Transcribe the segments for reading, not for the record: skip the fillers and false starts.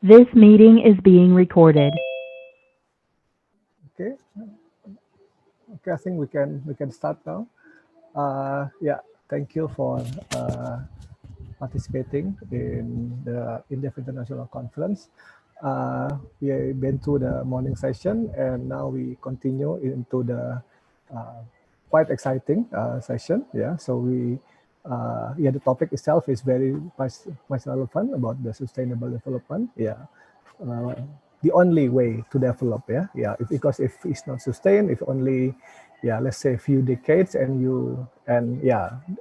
This meeting is being recorded. Okay. Okay, I think we can start now. Yeah, thank you for participating in the INDEF International Conference. We have been through the morning session, and now we continue into the uh, quite exciting session. Yeah, so the topic itself is very much relevant about the sustainable development. Yeah, uh, the only way to develop. Because if it's not sustained, if only, let's say a few decades, and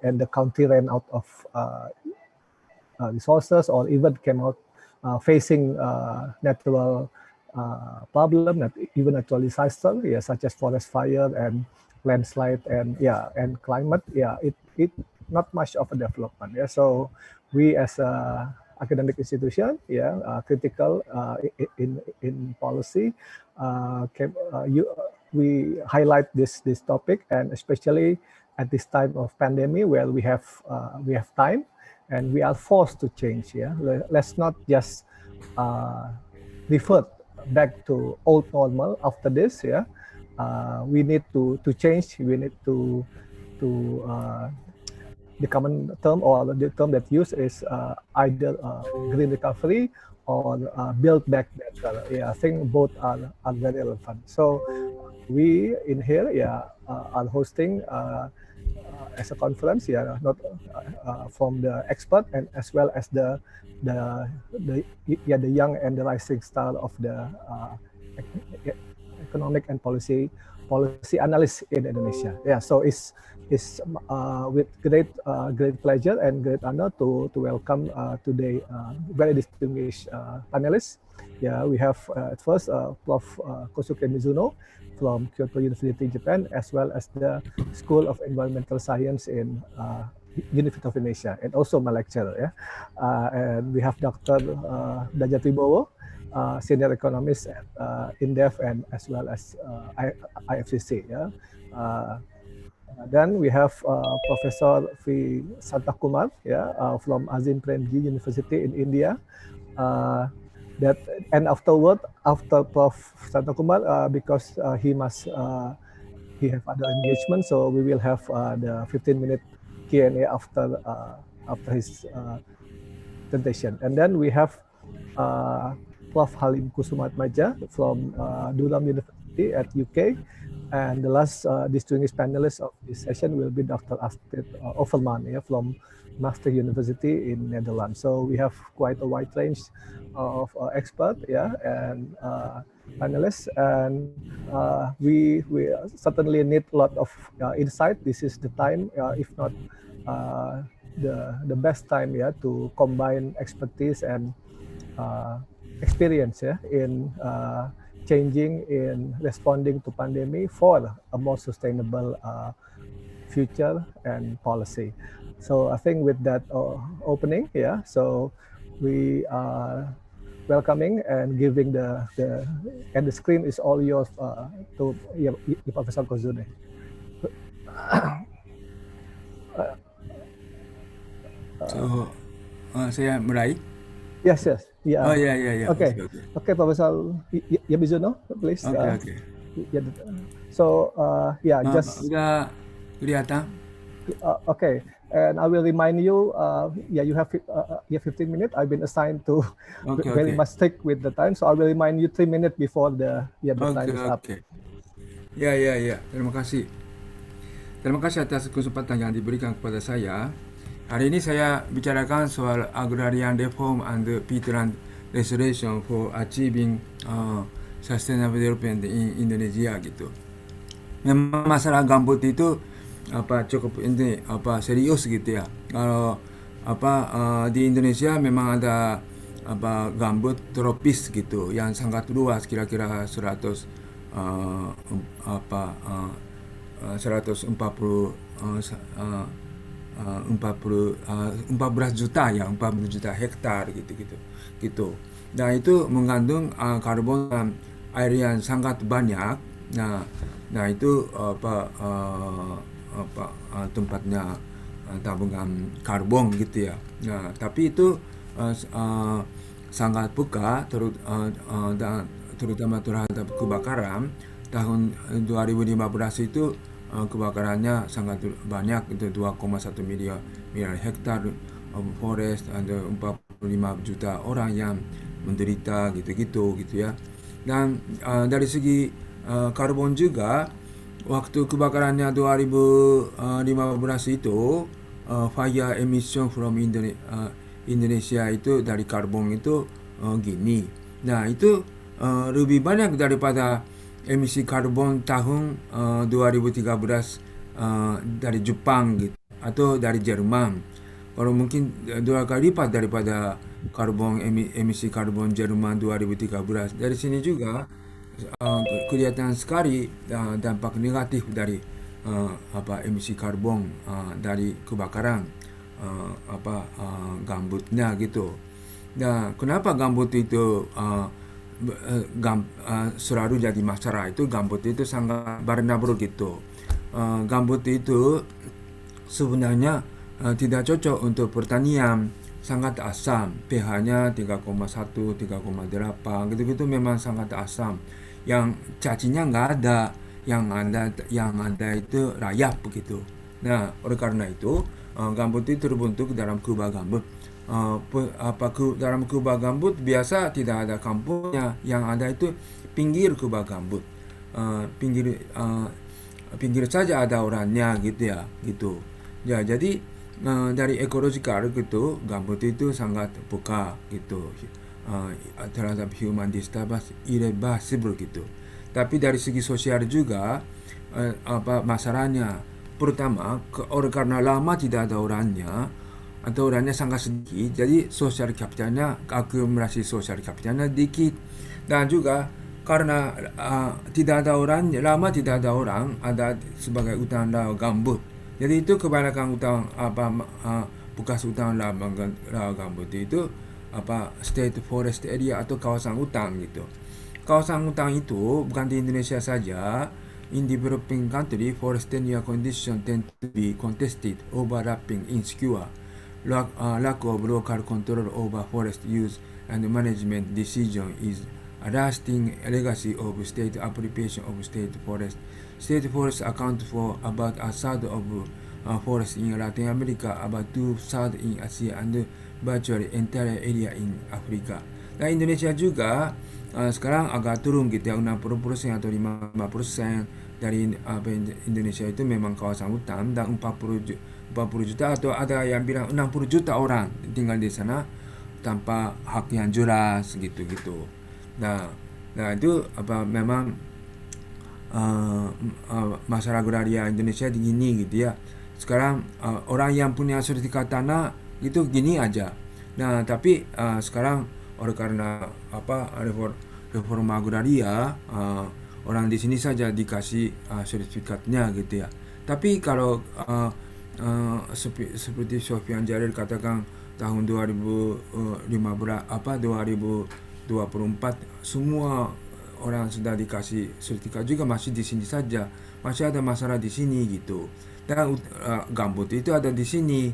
the country ran out of resources, or even came out facing natural problem, even natural disaster, such as forest fire and landslide and climate. It not much of a development. So we as a academic institution, critical in policy, we highlight this topic, and especially at this time of pandemic where we have time and we are forced to change. Let's not just revert back to old normal after this. We need to change. We need to the common term, or the term that used is either green recovery or build back better. I think both are very relevant. So we in here are hosting as a conference, not from the expert, and as well as the young and the rising star of the economic and policy analyst in Indonesia. So it's with great pleasure and great honor to welcome today very distinguished panelists. We have at first Prof. Kosuke Mizuno from Kyoto University, Japan, as well as the School of Environmental Science in University of Indonesia, and also my lecturer. And we have Dr. Dradjad Wibowo, senior economist at INDEF, and as well as IFCC. Then we have Professor Santhakumar, from Azim Premji University in India. And after Prof. Santhakumar, because he have other engagement, so we will have the 15-minute Q&A after his presentation. And then we have Prof. Halim Kusumaatmaja from Durham University at UK. And the last distinguished panelist of this session will be Dr. Astrid Offermans from Maastricht University in Netherlands. So we have quite a wide range of experts, and panelists, and we certainly need a lot of insight. This is the time, if not the best time, to combine expertise and experience, in changing, in responding to pandemic for a more sustainable future and policy. So I think with that opening, so we are welcoming and giving the screen is all yours to Professor Kosuke. So saya mulai. Yes. Oh yeah. Okay, Professor Mizuno, please. Okay. So just udah kelihatan. Okay, and I will remind you. You have 15 minutes. I've been assigned to very much stick with the time, so I will remind you 3 minutes before the time is up. Ya. Terima kasih atas kesempatan yang diberikan kepada saya. Hari ini saya bicarakan soal agrarian reform and peatland restoration for achieving sustainable development in Indonesia gitu. Memang masalah gambut itu cukup serius gitu ya. Kalau di Indonesia memang ada gambut tropis gitu yang sangat luas, kira-kira 140 14 juta hektar gitu. Nah itu mengandung karbon dan air yang sangat banyak. Nah itu tempatnya tabungan karbon gitu ya. Nah tapi itu sangat peka terutama terhadap kebakaran. Tahun 2015 itu kebakarannya sangat banyak, itu 2,1 miliar hektar forest, ada 45 juta orang yang menderita gitu ya. Dan dari segi karbon juga, waktu kebakarannya 2015 itu fire emission from Indonesia itu dari karbon itu gini. Nah itu lebih banyak daripada emisi karbon tahun 2013 dari Jepang gitu, atau dari Jerman. Kalau mungkin 2 kali lipat daripada emisi karbon Jerman 2013. Dari sini juga kelihatan sekali dampak negatif dari emisi karbon dari kebakaran gambutnya gitu. Nah, kenapa gambut itu selalu jadi masalah? Itu gambut itu sangat vulnerable gitu. Gambut itu sebenarnya tidak cocok untuk pertanian, sangat asam, pH-nya 3,1, 3,8 gitu-gitu, memang sangat asam. Yang cacingnya nggak ada, yang ada itu rayap begitu. Nah, oleh karena itu gambut itu terbentuk dalam kubah gambut. Dalam kubah gambut biasa tidak ada kampungnya, yang ada itu pinggir kubah gambut, pinggir saja ada orangnya gitu ya, gitu. Ya, jadi dari ekologikal gitu, gambut itu sangat peka gitu terhadap human disturbance, irreversible gitu. Tapi dari segi sosial juga masalahnya, pertama karena lama tidak ada orangnya atau orangnya sangat sedikit, jadi sosial kapitalnya, akumulasi sosial kapitalnya dikit. Dan juga karena tidak ada orang, lama tidak ada orang, ada sebagai hutan rawa gambut. Jadi itu kebanyakan hutan bekas hutan rawa gambut itu state forest area atau kawasan hutan gitu. Kawasan hutan itu bukan di Indonesia saja. In developing country, forest tenure condition tend to be contested, overlapping, insecure. Lack of local control over forest use and management decision is a lasting legacy of state appropriation of state forest. State forests account for about a third of forests in Latin America, about 2/3 in Asia, and virtually entire area in Afrika. Nah, Indonesia juga sekarang agak turun gitu ya, 60% atau 50% dari Indonesia itu memang kawasan hutan, dan 40 juta atau ada yang bilang 60 juta orang tinggal di sana tanpa hak yang jelas gitu-gitu. Nah itu memang masalah agraria Indonesia gini gitu ya. Sekarang orang yang punya sertifikat tanah itu gini aja. Nah tapi sekarang oleh karena reforma agraria, orang di sini saja dikasih sertifikatnya gitu ya. Tapi kalau seperti Sofian Jalil katakan tahun 2024 semua orang sudah dikasih sertifikat juga masih di sini saja, masih ada masalah di sini gitu. Dan gambut itu ada di sini,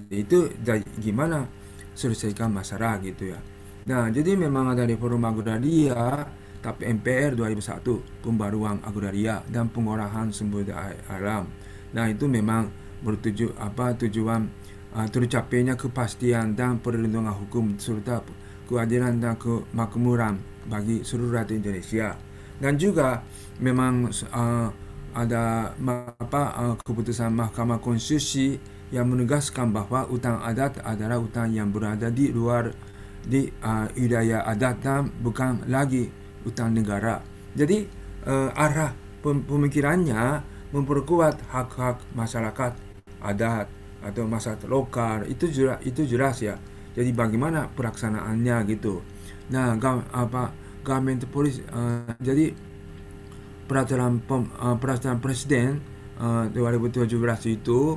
itu gimana selesaikan masalah gitu ya. Nah jadi memang ada reforma agraria, tapi MPR 2001 pembaruan agraria dan pengolahan sumber daya alam. Nah itu memang tujuan tercapainya kepastian dan perlindungan hukum serta keadilan dan kemakmuran bagi seluruh rakyat Indonesia. Dan juga memang ada keputusan Mahkamah Konstitusi yang menegaskan bahwa hutan adat adalah hutan yang berada di luar wilayah adat dan bukan lagi hutan negara. Jadi arah pemikirannya memperkuat hak-hak masyarakat adat atau masyarakat lokal, itu jelas ya. Jadi bagaimana pelaksanaannya gitu. Nah government policy, jadi peraturan presiden 2017 itu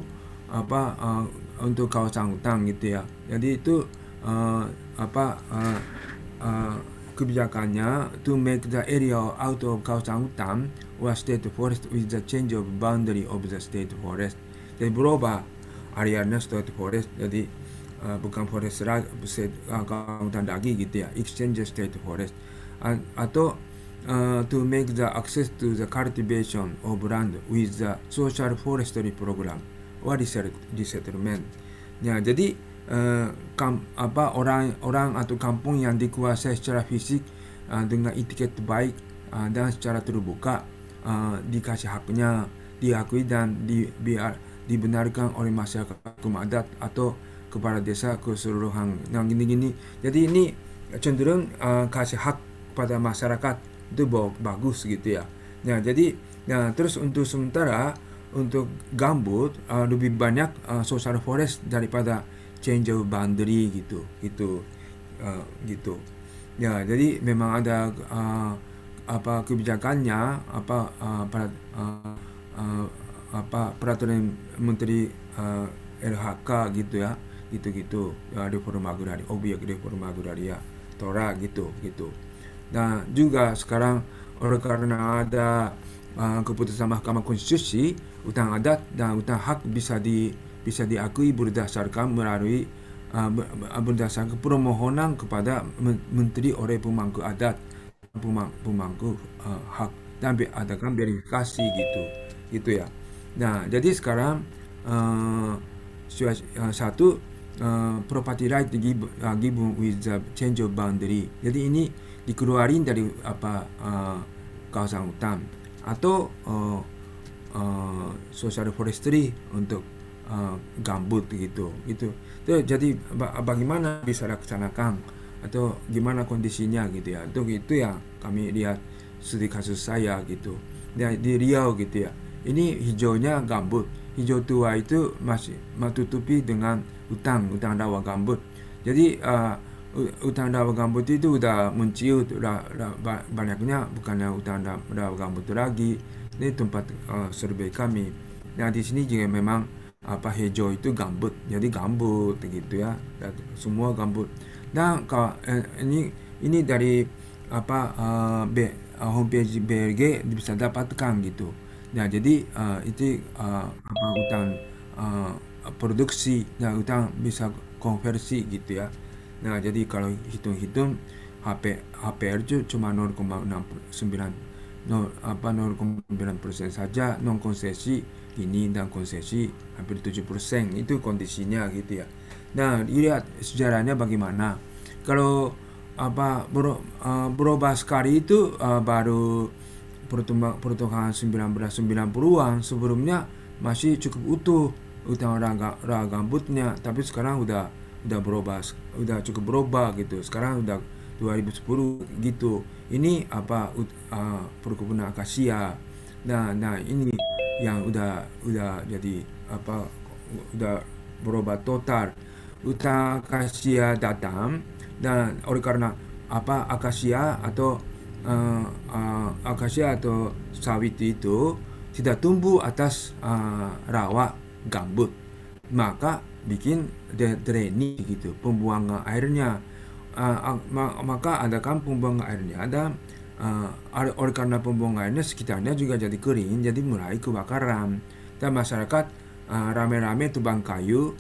untuk kawasan hutan gitu ya. Jadi itu kebijakannya to make the area out of kawasan hutan or state forest with the change of boundary of the state forest. Jadi berubah areanya state forest, jadi bukan forest hutan lagi gitu ya, exchange state forest. Atau to make the access to the cultivation of land with the social forestry program or resettlement. Ya, jadi orang atau kampung yang dikuasai secara fisik dengan etiket baik dan secara terbuka dikasih haknya, diakui dan dibenarkan oleh masyarakat hukum adat atau kepala desa keseluruhan. Nah, gini-gini. Jadi ini cenderung kasih hak pada masyarakat itu bagus gitu ya. Nah, jadi terus untuk sementara untuk gambut lebih banyak social forest daripada change of boundary gitu. Ya, jadi memang ada kebijakannya peraturan menteri LHK gitu ya, gitu reforma agraria, objek reforma agraria Tora gitu. Nah, juga sekarang oleh karena ada keputusan Mahkamah Konstitusi, utang adat dan utang hak bisa diakui berdasarkan permohonan kepada menteri oleh pemangku adat, pemangku hak, dan adakan verifikasi gitu ya. Nah, jadi sekarang satu property right given with the change of boundary. Jadi ini dikeluarin dari kawasan hutan atau social forestry untuk gambut gitu. Jadi bagaimana bisa laksanakan atau gimana kondisinya gitu ya. Itu yang kami lihat studi kasus saya gitu. Ya, di Riau gitu ya. Ini hijaunya gambut. Hijau tua itu masih tutupi dengan hutan rawa gambut. Jadi hutan rawa gambut itu udah menciut, banyaknya bukannya hutan rawa gambut lagi. Ini tempat survei kami. Nah, di sini juga memang hijau itu gambut, jadi gambut gitu ya, semua gambut. Nah, ini dari homepage BLG bisa dapatkan gitu. Nah, jadi itu hutan produksi, nah hutan bisa konversi gitu ya. Nah, jadi kalau hitung-hitung HPR itu cuma 0,9% saja non konsesi ini, dan konsesi hampir 7%. Itu kondisinya gitu ya. Nah, lihat sejarahnya bagaimana. Kalau berubah sekali itu baru pertengahan 1990-an. Sebelumnya masih cukup utuh hutan rawa gambutnya, tapi sekarang udah cukup berubah gitu. Sekarang udah 2010 gitu. Ini perkebunan akasia. Nah ini yang udah jadi udah berubah total. Hutan akasia datang, dan oleh karena akasia atau sawit itu tidak tumbuh atas rawa gambut, maka bikin draining gitu, pembuangan airnya. Maka adakan pembuangan airnya, dan oleh karena pembuangan airnya sekitarnya juga jadi kering, jadi mulai kebakaran, dan masyarakat rame-rame tebang kayu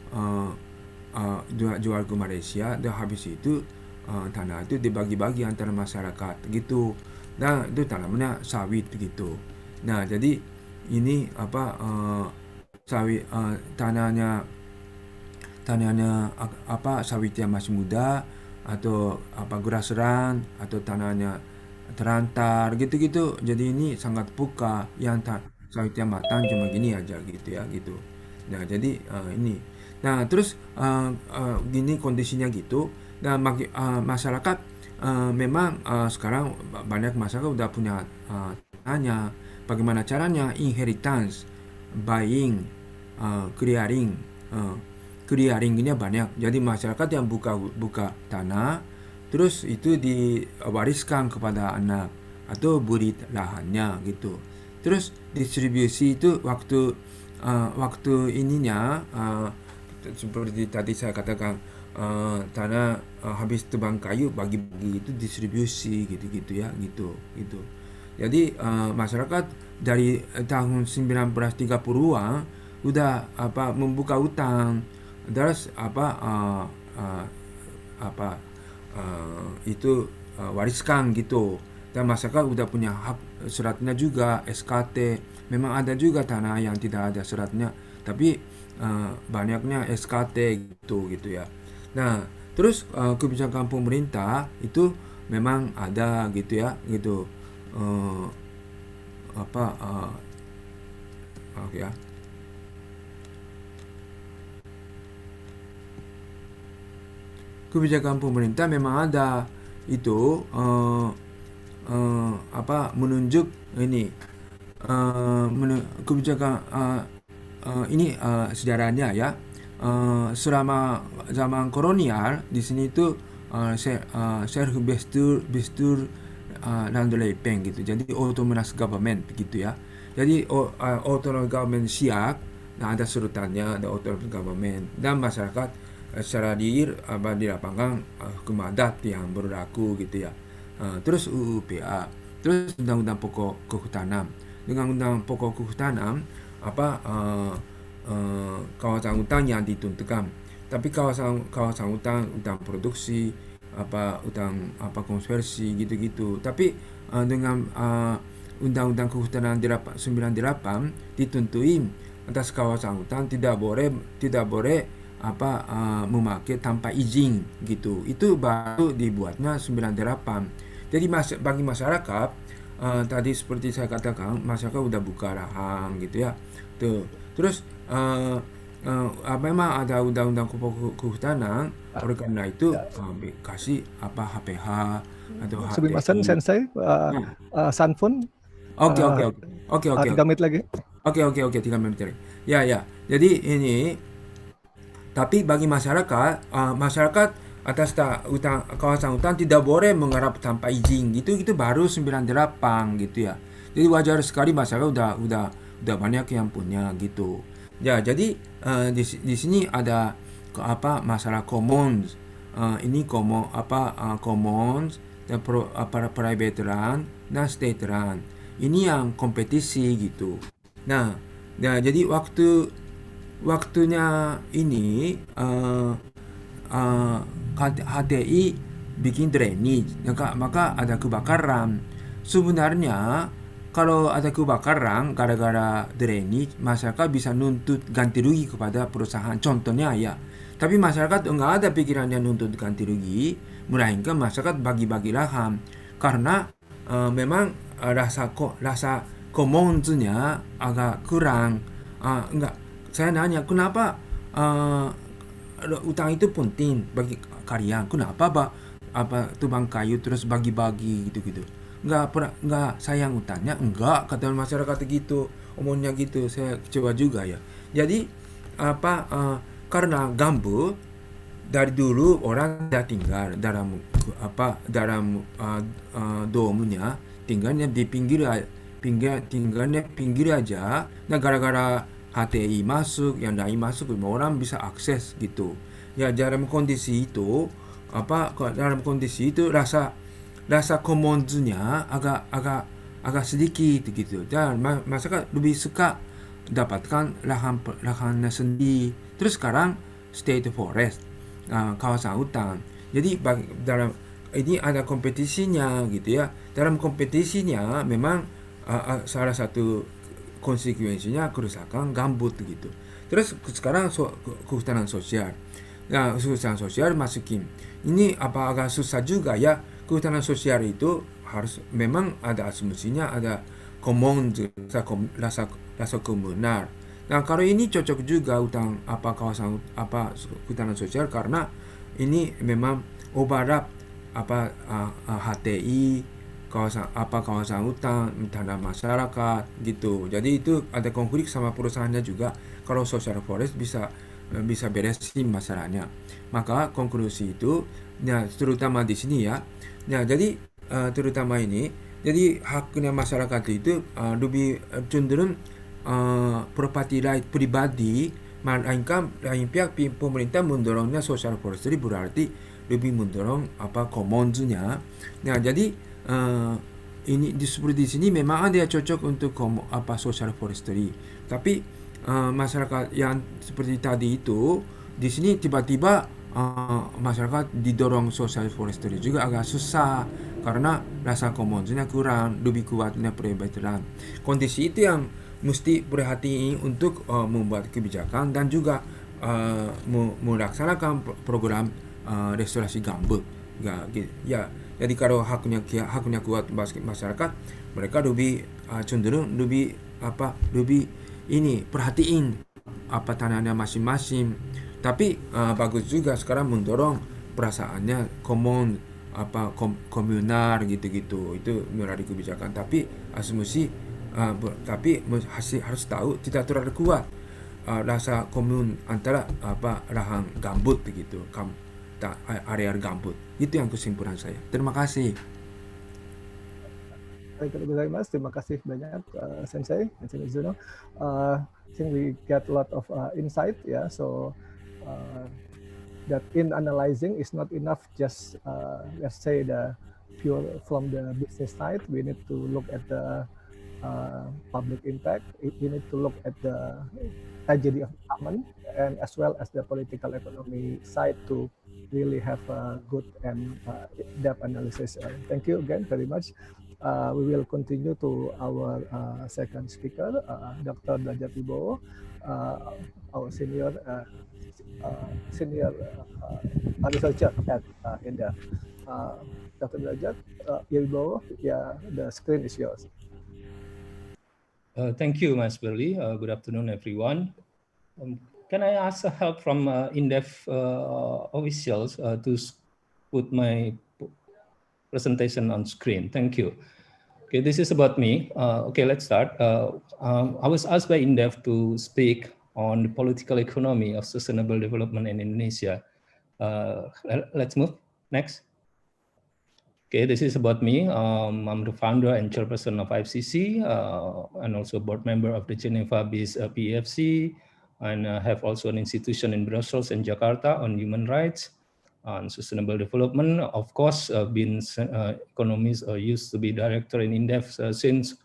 jual ke Malaysia, dan habis itu tanah itu dibagi-bagi antara masyarakat gitu. Nah, itu tanamannya sawit gitu. Nah, jadi ini sawit, tanahnya sawit yang masih muda, atau grassland, atau tanahnya terantar gitu. Jadi ini sangat peka, yang sawitnya matang cuma gini aja gitu ya gitu. Nah, jadi ini. Nah, terus gini kondisinya gitu. Nah, masyarakat memang sekarang banyak masyarakat udah punya tanahnya. Bagaimana caranya? Inheritance, buying, clearing ini banyak. Jadi masyarakat yang buka tanah, terus itu diwariskan kepada anak atau beri lahannya gitu. Terus distribusi itu waktu ininya seperti tadi saya katakan, tanah habis tebang kayu bagi-bagi itu distribusi gitu ya gitu. Jadi masyarakat dari tahun 1930-an udah membuka utang terus itu wariskan gitu. Dan masyarakat udah punya hak seratnya juga, SKT. Memang ada juga tanah yang tidak ada seratnya, tapi banyaknya SKT gitu ya. Nah, terus kebijakan pemerintah itu memang ada gitu ya, gitu. Oke ya. Kebijakan pemerintah memang ada itu menunjuk ini kebijakan ini sejarahnya ya. Selama zaman kolonial di sini itu self bestur dan lepeng gitu. Jadi autonomous government begitu ya. Jadi autonomous government siap, nah ada surutannya, ada autonomous government, dan masyarakat secara di lapangan hukum adat yang berlaku gitu ya. Terus UUPA, terus undang-undang pokok kehutanan. Dengan undang pokok kehutanan kawasan hutan yang ditentukan. Tapi kawasan hutan produksi, hutan konversi gitu-gitu. Tapi dengan undang-undang kehutanan 98 ditentuin atas kawasan hutan tidak boleh memakai tanpa izin gitu. Itu baru dibuatnya 98. Jadi bagi masyarakat tadi seperti saya katakan, masyarakat udah buka lahan gitu ya. Tuh. Terus memang ada undang-undang kehutanan, oleh karena itu kasih HPH atau HTI. Sumimasen sensei, Sanfun. Oke. 3 menit lagi. Oke, 3 menit lagi. Ya. Jadi ini, tapi bagi masyarakat atas kawasan hutan tidak boleh menggarap tanpa izin gitu baru 98 gitu ya. Jadi wajar sekali masyarakat udah banyak yang punya gitu. Ya, jadi di sini ada masalah commons. Ini commons dan private land dan state land. Ini yang kompetisi gitu. Nah, jadi waktunya ini HTI bikin drainage, maka ada kebakaran. Sebenarnya kalau ada kebakaran gara-gara drainage, masyarakat bisa nuntut ganti rugi kepada perusahaan, contohnya ya. Tapi masyarakat enggak ada pikiran yang nuntut ganti rugi, melainkan masyarakat bagi-bagi lahan. Karena memang rasa commons-nya agak kurang. Enggak, saya nanya kenapa utang itu penting bagi kalian? Kenapa tubang kayu terus bagi-bagi gitu? Enggak sayang utangnya? Enggak, kata masyarakat gitu, omongnya gitu. Saya kecewa juga ya. Jadi karena gambut dari dulu orang tidak tinggal dalam domnya, tinggalnya di pinggir aja. Nah, gara-gara HTI masuk, yang lain masuk, orang bisa akses gitu. Ya, dalam kondisi itu rasa commons-nya agak sedikit gitu. Dan masyarakat lebih suka dapatkan lahannya sendiri. Terus sekarang state forest, kawasan hutan. Jadi dalam ini ada kompetisinya gitu ya. Dalam kompetisinya memang salah satu konsekuensinya kerusakan gambut gitu. Terus sekarang kehutanan sosial. Nah, kehutanan sosial masukin. Ini agak susah juga ya. Kehutanan sosial itu harus memang ada asumsinya, ada common, rasa komunal. Nah, kalau ini cocok juga kawasan kehutanan sosial, karena ini memang overlap HTI, kawasan hutan, tanah masyarakat gitu. Jadi itu ada konflik sama perusahaannya juga. Kalau social forest bisa beresin masalahnya. Maka konklusi itu, nah terutama di sini ya. Nah, jadi terutama ini, jadi haknya masyarakat itu lebih cenderung property right pribadi, melainkan lain pihak pemerintah mendorongnya social forestry, berarti lebih mendorong commons-nya. Nah, jadi ini seperti di sini memang ada yang cocok untuk social forestry. Tapi masyarakat yang seperti tadi itu di sini tiba-tiba masyarakat didorong social forestry juga agak susah karena rasa commonsnya kurang, lebih kuatnya perebutan. Kondisi itu yang mesti perhatikan untuk membuat kebijakan dan juga melaksanakan program restorasi gambut. Ya, jadi kalau haknya kuat masyarakat, mereka lebih cenderung lebih ini perhatiin tanahnya masing-masing. Tapi bagus juga sekarang mendorong perasaannya komunal gitu-gitu, itu melalui kebijakan. Tapi asumsi harus tahu tidak terlalu kuat rasa komun antara lahan gambut begitu, area gambut. Itu yang kesimpulan saya. Terima kasih. Thank you very much. Terima kasih banyak, Sensei Mizuno. I think we get a lot of insight. Yeah, so that in analyzing is not enough. Just let's say the pure from the business side. We need to look at the public impact. We need to look at the tragedy of common and as well as the political economy side to really have a good and in-depth analysis. Thank you again very much. We will continue to our second speaker, Dr. Dradjad Wibowo, our senior researcher at INDEF. Dr. Dradjad Wibowo, yeah, the screen is yours. Thank you, Mas Berly. Good afternoon, everyone. Can I ask help from INDEF officials to put my presentation on screen? Thank you. Okay, this is about me. Okay, let's start. I was asked by INDEF to speak on the political economy of sustainable development in Indonesia. Let's move next. Okay, this is about me. I'm the founder and chairperson of IFCC and also board member of the Geneva-based PEFC, and have also an institution in Brussels and Jakarta on human rights and sustainable development. Of course, been economist used to be director in INDEF since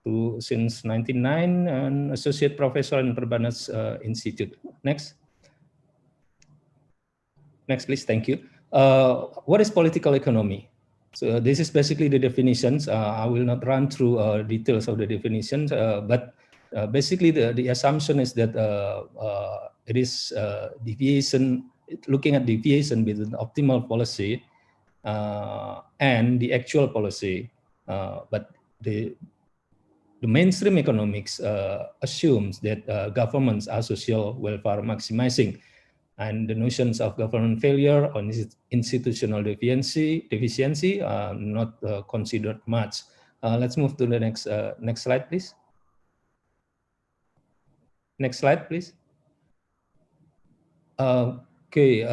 1999 and associate professor in Perbanas Institute. Next. Next, please. Thank you. What is political economy? So this is basically the definitions. I will not run through details of the definitions, but basically the assumption is that it is deviation, looking at deviation between optimal policy and the actual policy. But the mainstream economics assumes that governments are social welfare maximizing, and the notions of government failure or institutional deficiency are not considered much. Let's move to the next slide, please. Next slide, please. Okay,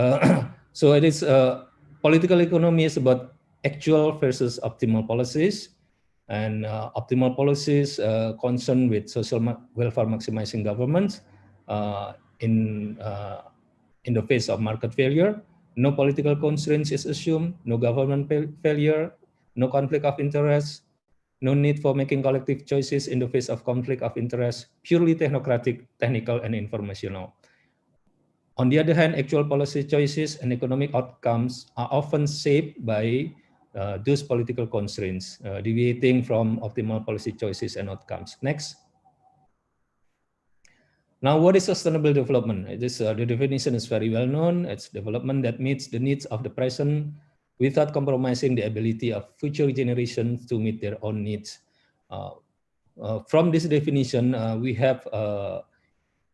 so it is political economy is about actual versus optimal policies, and optimal policies concerned with social welfare maximizing governments in the face of market failure. No political constraints is assumed, no government failure, no conflict of interest, no need for making collective choices in the face of conflict of interest, purely technocratic, technical, and informational. On the other hand, actual policy choices and economic outcomes are often shaped by those political constraints, deviating from optimal policy choices and outcomes. Next. Now, what is sustainable development? The definition is very well known. It's development that meets the needs of the present without compromising the ability of future generations to meet their own needs. From this definition, we have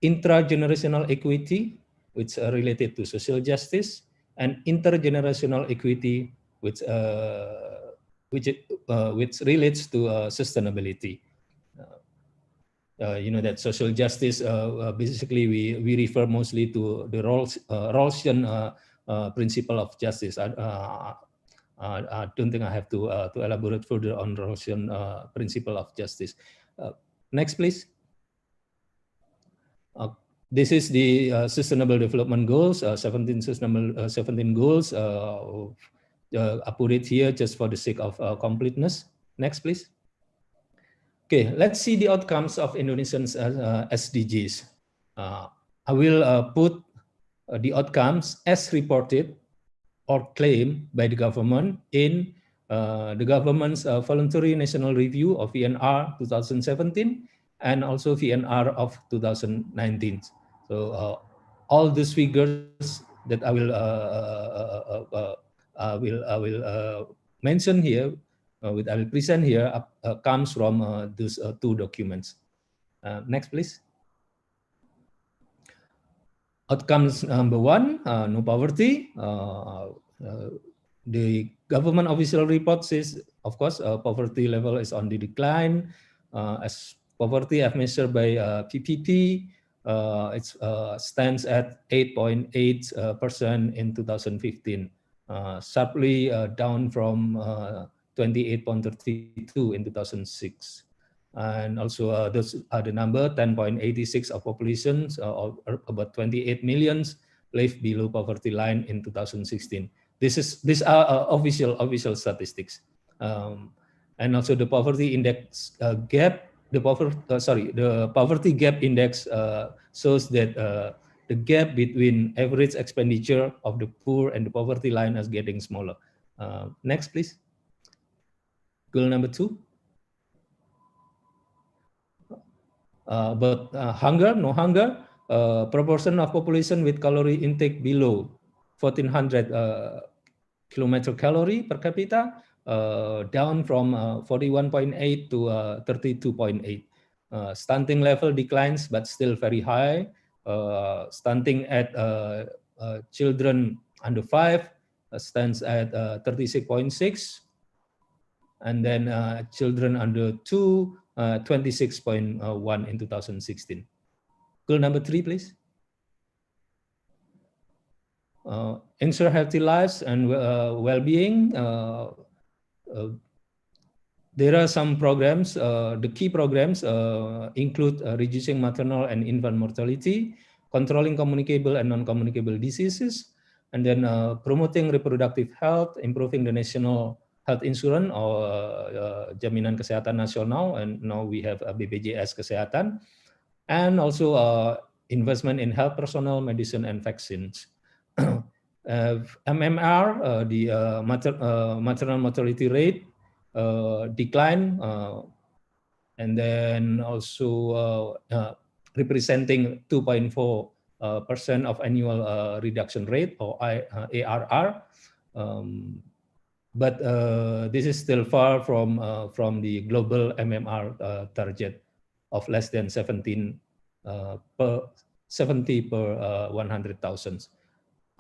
intragenerational equity, which are related to social justice, and intergenerational equity, which relates to sustainability. You know that social justice, basically we refer mostly to the Rawlsian principle of justice. I don't think I have to elaborate further on Rawlsian principle of justice. Next, please. This is the Sustainable Development Goals, 17 goals. I put it here just for the sake of completeness. Next, please. Okay, let's see the outcomes of Indonesian SDGs. I will put the outcomes as reported or claimed by the government in the government's voluntary national review of VNR 2017 and also VNR of 2019. So all these figures that I will mention here, I will present here, comes from these two documents. Next, please. Outcomes number one, no poverty. The government official report says, of course, poverty level is on the decline. As poverty as measured by PPP, it stands at 8.8% in 2015, sharply down from 28.32 in 2006. And also those are the number 10.86 of populations, or about 28 millions live below poverty line in 2016. These are official statistics. And also the poverty index gap, the poverty gap index shows that the gap between average expenditure of the poor and the poverty line is getting smaller. Next, please. Goal number 2. But hunger, no hunger, proportion of population with calorie intake below 1400 kilocalorie per capita, down from 41.8 to 32.8. Stunting level declines, but still very high. Stunting at children under 5 stands at 36.6, and then children under 2, 26.1 in 2016. Goal number 3, please. Ensure healthy lives and well-being. There are some programs. The key programs include reducing maternal and infant mortality, controlling communicable and non-communicable diseases, and then promoting reproductive health, improving the national health insurance or Jaminan Kesehatan Nasional, and now we have BPJS Kesehatan, and also investment in health personnel, medicine, and vaccines. MMR, the maternal mortality rate decline, and then also representing 2.4% of annual reduction rate, or ARR. But this is still far from the global MMR target of less than 70 per 100,000.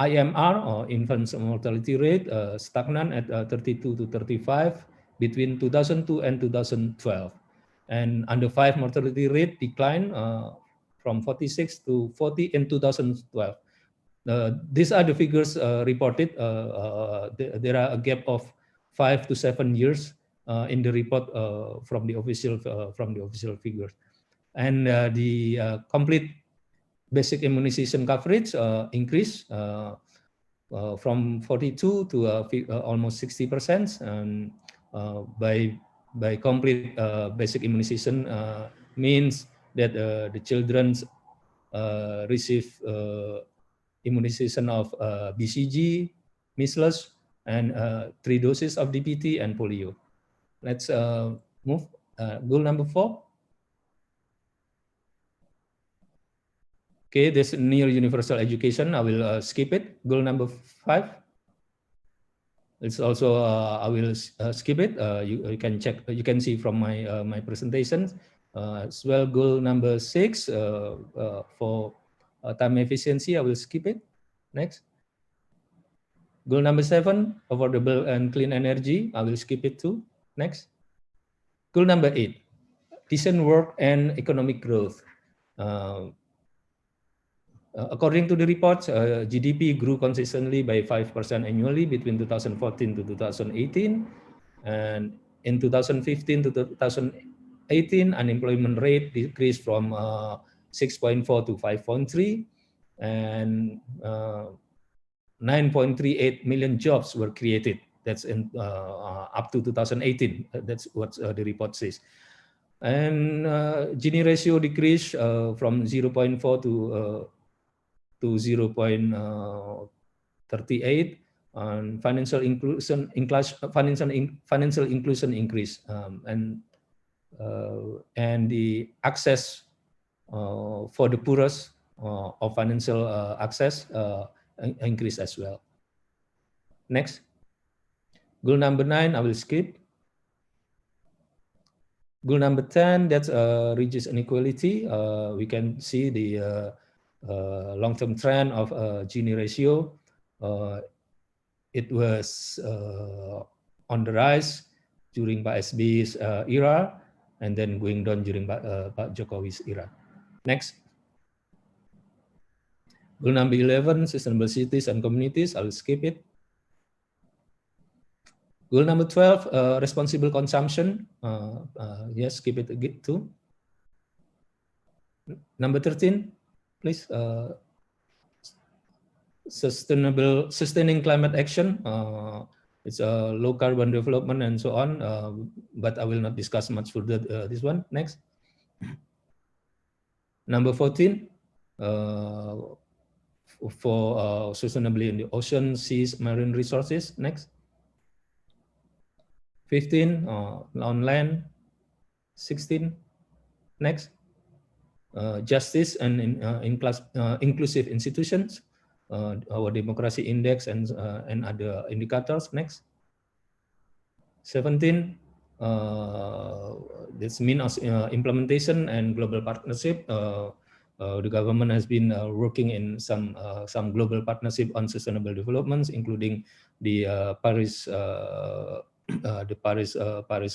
IMR, or infant mortality rate, stagnant at 32 to 35 between 2002 and 2012. And under 5 mortality rate decline from 46 to 40 in 2012. These are the figures reported. There are a gap of 5 to 7 years in the report from the official figures, and the complete basic immunization coverage increased from 42 to almost 60%, and by complete basic immunization means that the children receive immunization of BCG, measles, and 3 doses of DPT and polio. Let's move. Goal number 4. Okay, this near universal education, I will skip it. Goal number 5. It's also I will skip it. You can check. You can see from my presentation as well. Goal number 6 for time efficiency, I will skip it. Next. Goal number 7, affordable and clean energy, I will skip it too. Next. Goal number 8, decent work and economic growth. According to the reports, GDP grew consistently by 5% annually between 2014 to 2018. And in 2015 to 2018, unemployment rate decreased from 6.4 to 5.3, and 9.38 million jobs were created. That's in up to 2018. That's what the report says. And Gini ratio decreased from 0.4 to to 0.38, and financial inclusion increase, and the access for the poorest of financial access increase as well. Next. Goal number 9, I will skip. Goal number 10, that's reduce inequality. We can see the long-term trend of Gini ratio. It was on the rise during Pak SB's era, and then going down during Pak Jokowi's era. Next. Goal number 11, sustainable cities and communities. I'll skip it. Goal number 12, responsible consumption. Yes, skip it too. Number 13, please. Sustaining climate action. It's a low carbon development and so on, but I will not discuss much further this one. Next. Number 14, for sustainability in the ocean, seas, marine resources. Next. 15, on land. 16, next. Justice and inclusive institutions, our democracy index and other indicators. Next. 17, this means implementation and global partnership. The government has been working in some global partnership on sustainable developments, including the Paris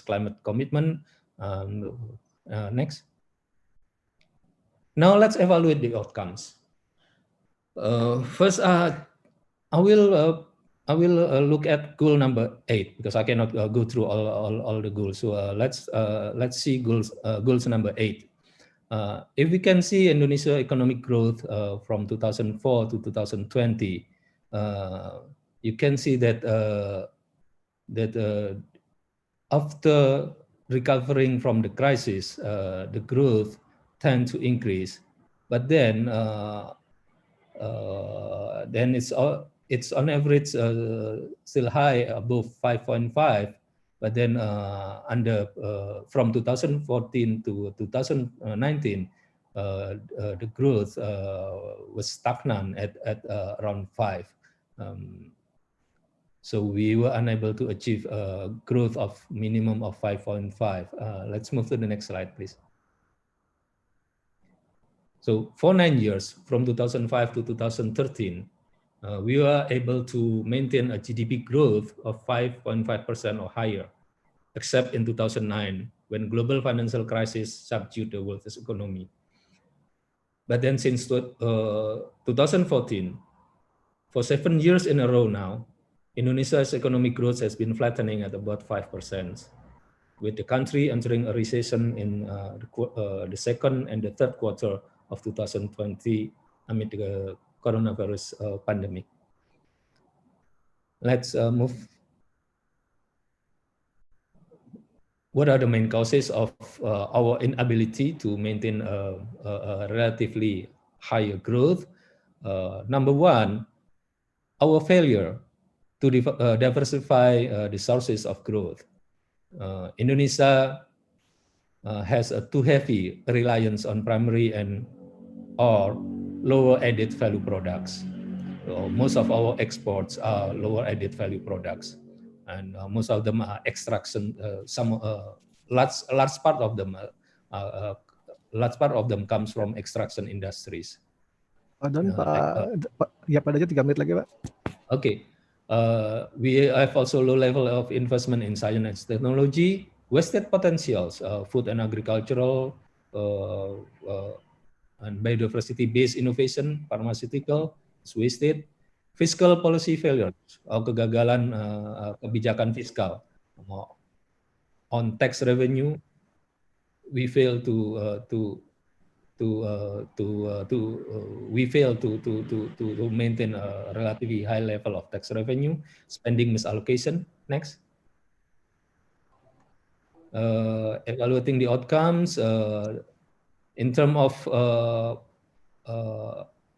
climate commitment. Next. Now let's evaluate the outcomes. First, I will look at goal number 8 because I cannot go through all the goals. So let's see goals number 8. If we can see Indonesia economic growth from 2004 to 2020, you can see that after recovering from the crisis, the growth tend to increase, but then it's on average still high, above 5.5, but then from 2014 to 2019, the growth was stagnant at around 5. So we were unable to achieve a growth of minimum of 5.5. Let's move to the next slide, please. So for 9 years, from 2005 to 2013, we were able to maintain a GDP growth of 5.5% or higher, except in 2009, when global financial crisis subdued the world's economy. But then since 2014, for 7 years in a row now, Indonesia's economic growth has been flattening at about 5%, with the country entering a recession in the second and the third quarter of 2020 amid the coronavirus pandemic. Let's move. What are the main causes of our inability to maintain a relatively higher growth? Number one, our failure to diversify the sources of growth. Indonesia has a too heavy reliance on primary or lower added value products. Most of our exports are lower added value products, and most of them are extraction. Large part of them comes from extraction industries. Dan, Pak Dradjad 3 menit lagi, Pak. Okay. We have also low level of investment in science and technology, wasted potentials, food and agricultural, and biodiversity-based innovation, pharmaceutical, is wasted. Fiscal policy failure, kegagalan kebijakan fiskal. On tax revenue, we fail to maintain a relatively high level of tax revenue. Spending misallocation. Next. Evaluating the outcomes in terms of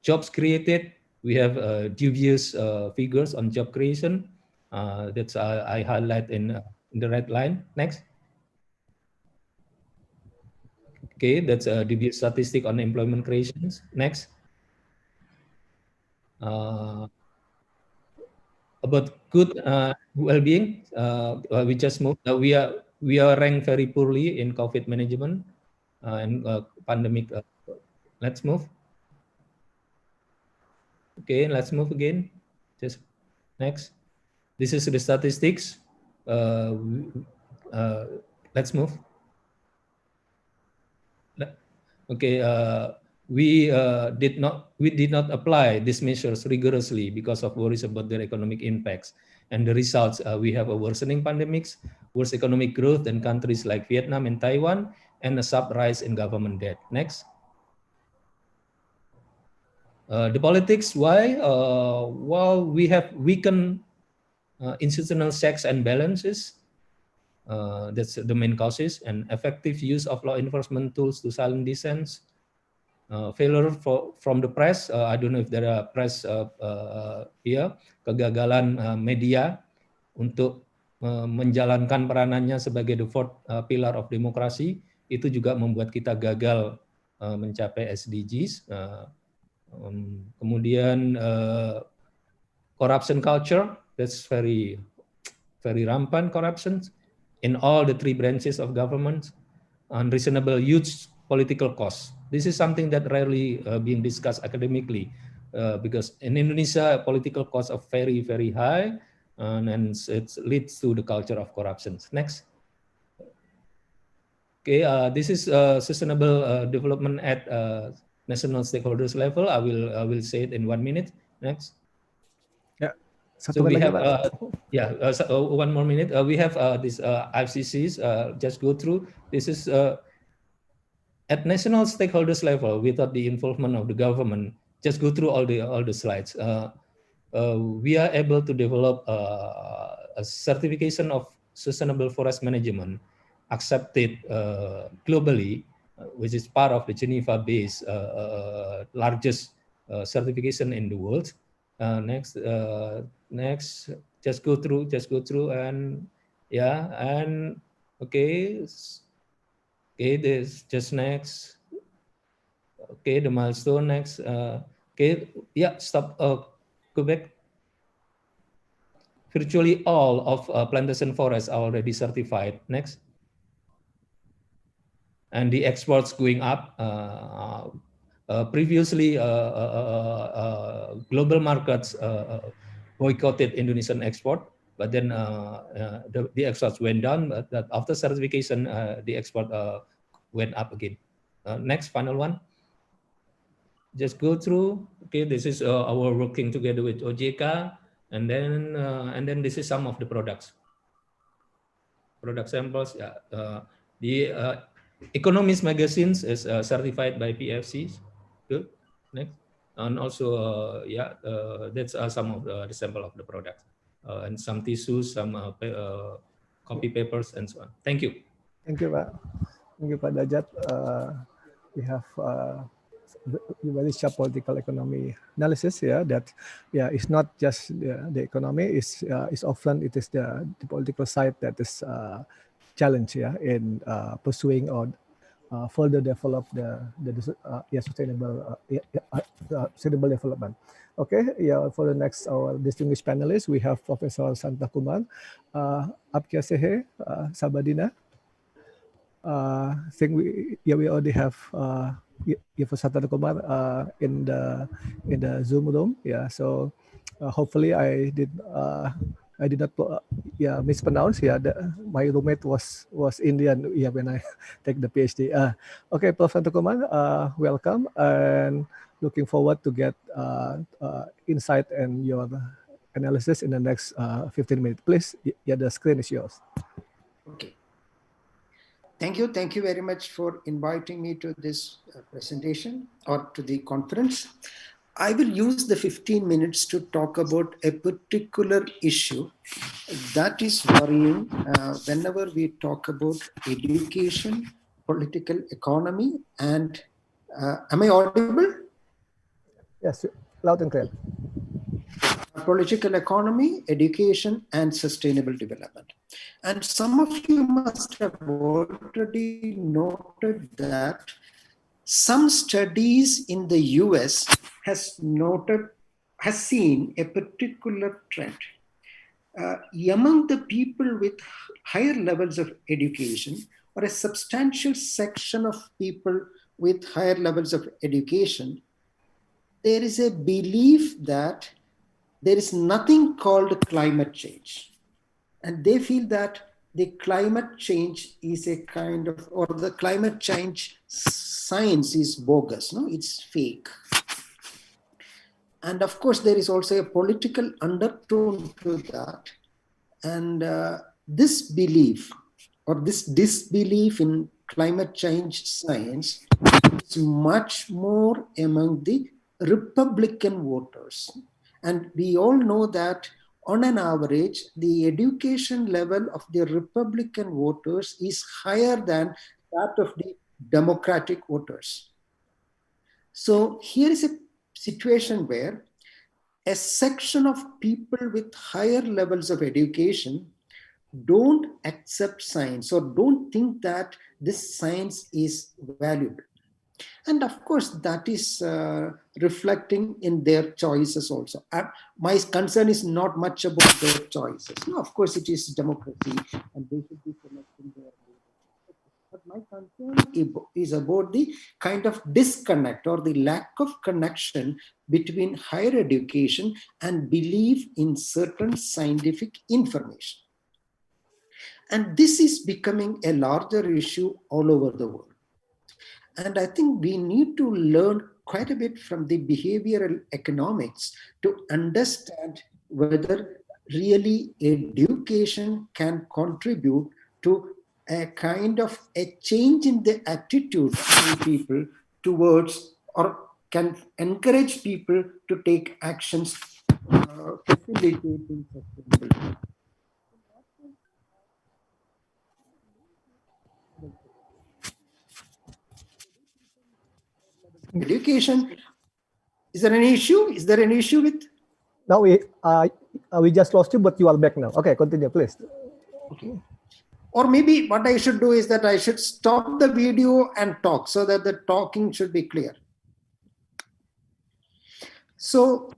Jobs created, we have dubious figures on job creation. That's I highlight in the red line. Next. Okay, that's a dubious statistic on employment creations. Next. About good well-being, we just moved. We are ranked very poorly in COVID management and pandemic. Let's move. Okay, let's move again. Just next. This is the statistics. Let's move. Okay, we did not apply these measures rigorously because of worries about their economic impacts. And the results, we have a worsening pandemics, worse economic growth in countries like Vietnam and Taiwan, and a sharp rise in government debt. Next. The politics, why? Well, we have weakened institutional checks and balances. That's the main causes, and effective use of law enforcement tools to silence dissent. Failure from the press. I don't know if there are press here. Kegagalan media untuk menjalankan peranannya sebagai the fourth pillar of demokrasi, itu juga membuat kita gagal mencapai SDGs. Kemudian corruption culture, that's very rampant corruption in all the three branches of government. Unreasonable huge political costs. This is something that rarely being discussed academically because in Indonesia political costs are very, very high, and it leads to the culture of corruption. Next. Okay, this is sustainable development at national stakeholders level. I will say it in 1 minute. Next. Yeah. So we have one more minute. We have these IFCCs. Just go through. This is at national stakeholders level without the involvement of the government. Just go through all the slides. We are able to develop a certification of sustainable forest management accepted globally, which is part of the Geneva-based largest certification in the world. Next, just go through, and yeah, and okay, this just next. Okay, the milestone next. Okay, yeah, stop. Go back. Virtually all of plantation forests are already certified. Next. And the exports going up. Previously, global markets boycotted Indonesian export, but then the exports went down. But after certification, the export went up again. Next, final one. Just go through. Okay, this is our working together with OJK, and then this is some of the products. Product samples. Yeah, the Economist magazines is certified by PFCs. Good. Next. And also, that's some of the sample of the products, and some tissues, some copy papers, and so on. Thank you. Thank you, Pak. Thank you, Pak Dradjad. We have very sharp political economy analysis. Yeah, that it's not just the economy. Is often it is the political side that is challenge in pursuing or further develop the sustainable development. Okay, for the next our distinguished panelists, we have Professor Santhakumar. Apkya sehe, Sabadina. I think we already have Professor Santhakumar in the Zoom room. Yeah, so hopefully I did not mispronounce. My roommate was Indian when I take the PhD. Okay, Prof. Santhakumar, welcome, and looking forward to get insight and your analysis in the next 15 minutes. Please, the screen is yours. Okay. Thank you very much for inviting me to this presentation or to the conference. I will use the 15 minutes to talk about a particular issue that is worrying whenever we talk about education, political economy, and am I audible? Yes, loud and clear. Political economy, education, and sustainable development. And some of you must have already noted that some studies in the US has seen a particular trend. Among the people with higher levels of education, or a substantial section of people with higher levels of education, there is a belief that there is nothing called climate change. And they feel that the climate change is a kind of, or the climate change science is bogus, no? It's fake. And of course, there is also a political undertone to that. And this belief or this disbelief in climate change science is much more among the Republican voters. And we all know that on an average, the education level of the Republican voters is higher than that of the Democratic voters. So here is a situation where a section of people with higher levels of education don't accept science or don't think that this science is valuable. And of course, that is reflecting in their choices also. My concern is not much about their choices. No, of course, it is democracy and they should be selecting their leaders. But my concern is about the kind of disconnect or the lack of connection between higher education and belief in certain scientific information. And this is becoming a larger issue all over the world. And I think we need to learn quite a bit from the behavioral economics to understand whether really education can contribute to a kind of a change in the attitude of people towards, or can encourage people to take actions facilitating sustainability. Education, is there any issue? Is there an issue with? Now we just lost you, but you are back now. Okay, continue, please. Okay. Or maybe what I should do is that I should stop the video and talk so that the talking should be clear. So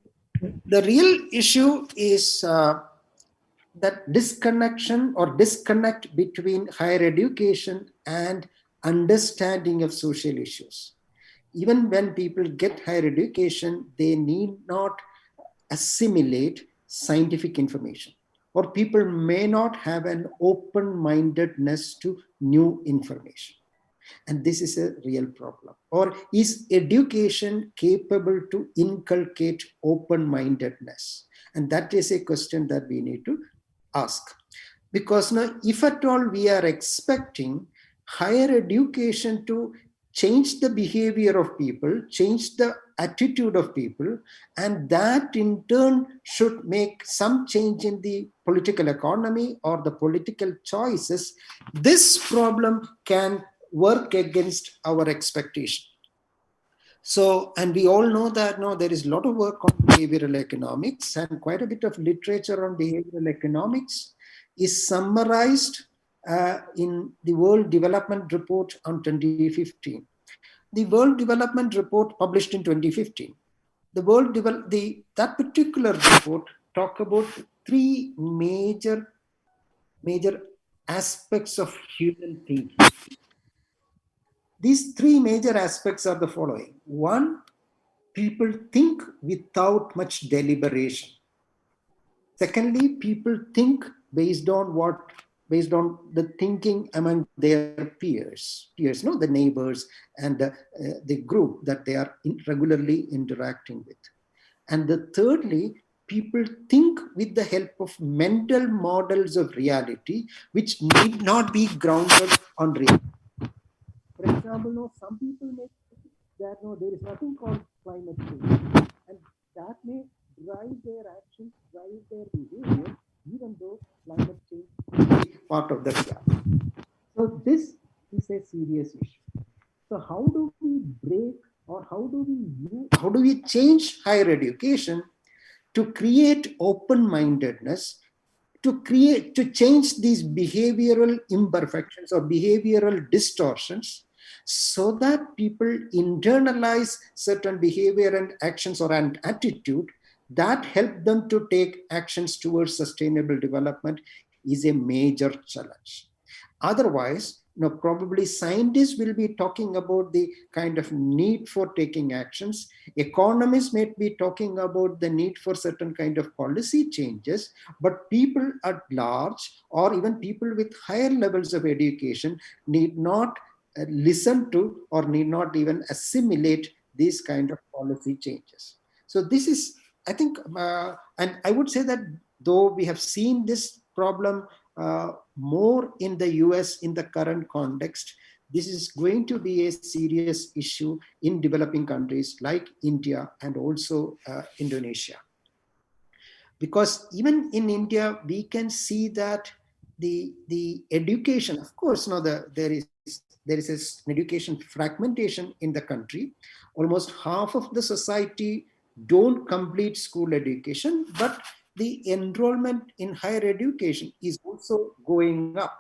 the real issue is that disconnection or disconnect between higher education and understanding of social issues. Even when people get higher education, they need not assimilate scientific information, or people may not have an open-mindedness to new information. And this is a real problem. Or is education capable to inculcate open-mindedness? And that is a question that we need to ask. Because now, if at all we are expecting higher education to change the behavior of people, change the attitude of people, and that in turn should make some change in the political economy or the political choices, this problem can work against our expectation. So, and we all know that now there is a lot of work on behavioral economics, and quite a bit of literature on behavioral economics is summarized in the World Development Report on 2015. The World Development Report published in 2015. That particular report talk about three major aspects of human thinking. These three major aspects are the following. One, people think without much deliberation. Secondly, people think based on the thinking among their peers, no, the neighbors and the group that they are regularly interacting with. And thirdly, people think with the help of mental models of reality, which need not be grounded on reality. For example, no, some people may think that no, there is nothing called climate change, and that may drive their actions, drive their behavior, even though climate change is part of the reality. So this is a serious issue. So how do we break, or how do we change higher education to create open-mindedness, to change these behavioral imperfections or behavioral distortions, so that people internalize certain behavior and actions or an attitude that help them to take actions towards sustainable development is a major challenge. Otherwise, probably scientists will be talking about the kind of need for taking actions. Economists may be talking about the need for certain kind of policy changes, but people at large, or even people with higher levels of education, need not listen to or need not even assimilate these kind of policy changes. So this is, I think, and I would say that though we have seen this problem more in the US in the current context, this is going to be a serious issue in developing countries like India and also Indonesia. Because even in India, we can see that the education, of course, there is an education fragmentation in the country. Almost half of the society don't complete school education, but the enrollment in higher education is also going up.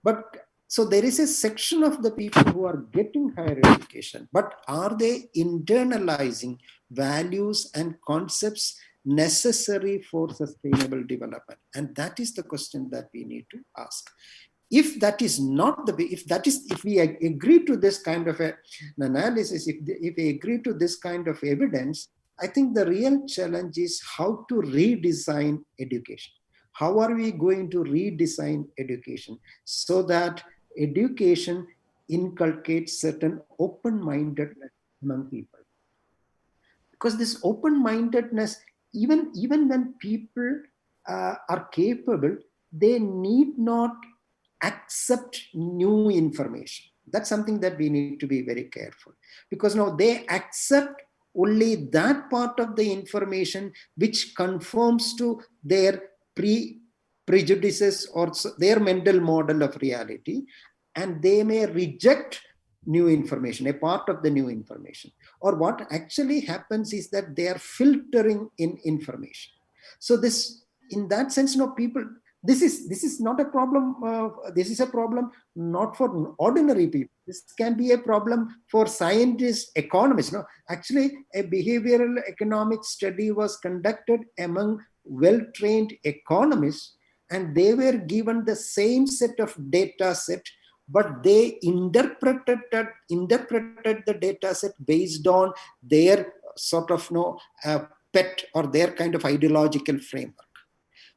But so there is a section of the people who are getting higher education, but are they internalizing values and concepts necessary for sustainable development? And that is the question that we need to ask. If that is not the way, if we agree to this kind of an analysis, if we agree to this kind of evidence, I think the real challenge is how to redesign education. How are we going to redesign education so that education inculcates certain open-mindedness among people? Because this open-mindedness, even when people are capable, they need not accept new information. That's something that we need to be very careful, because now they accept only that part of the information which conforms to their prejudices or their mental model of reality, and they may reject new information, a part of the new information. Or what actually happens is that they are filtering in information. So this, in that sense, people, this is not a problem. This is a problem not for ordinary people. This can be a problem for scientists, economists. Actually, a behavioral economic study was conducted among well-trained economists, and they were given the same set of data set, but they interpreted the data set based on their sort of pet or their kind of ideological framework.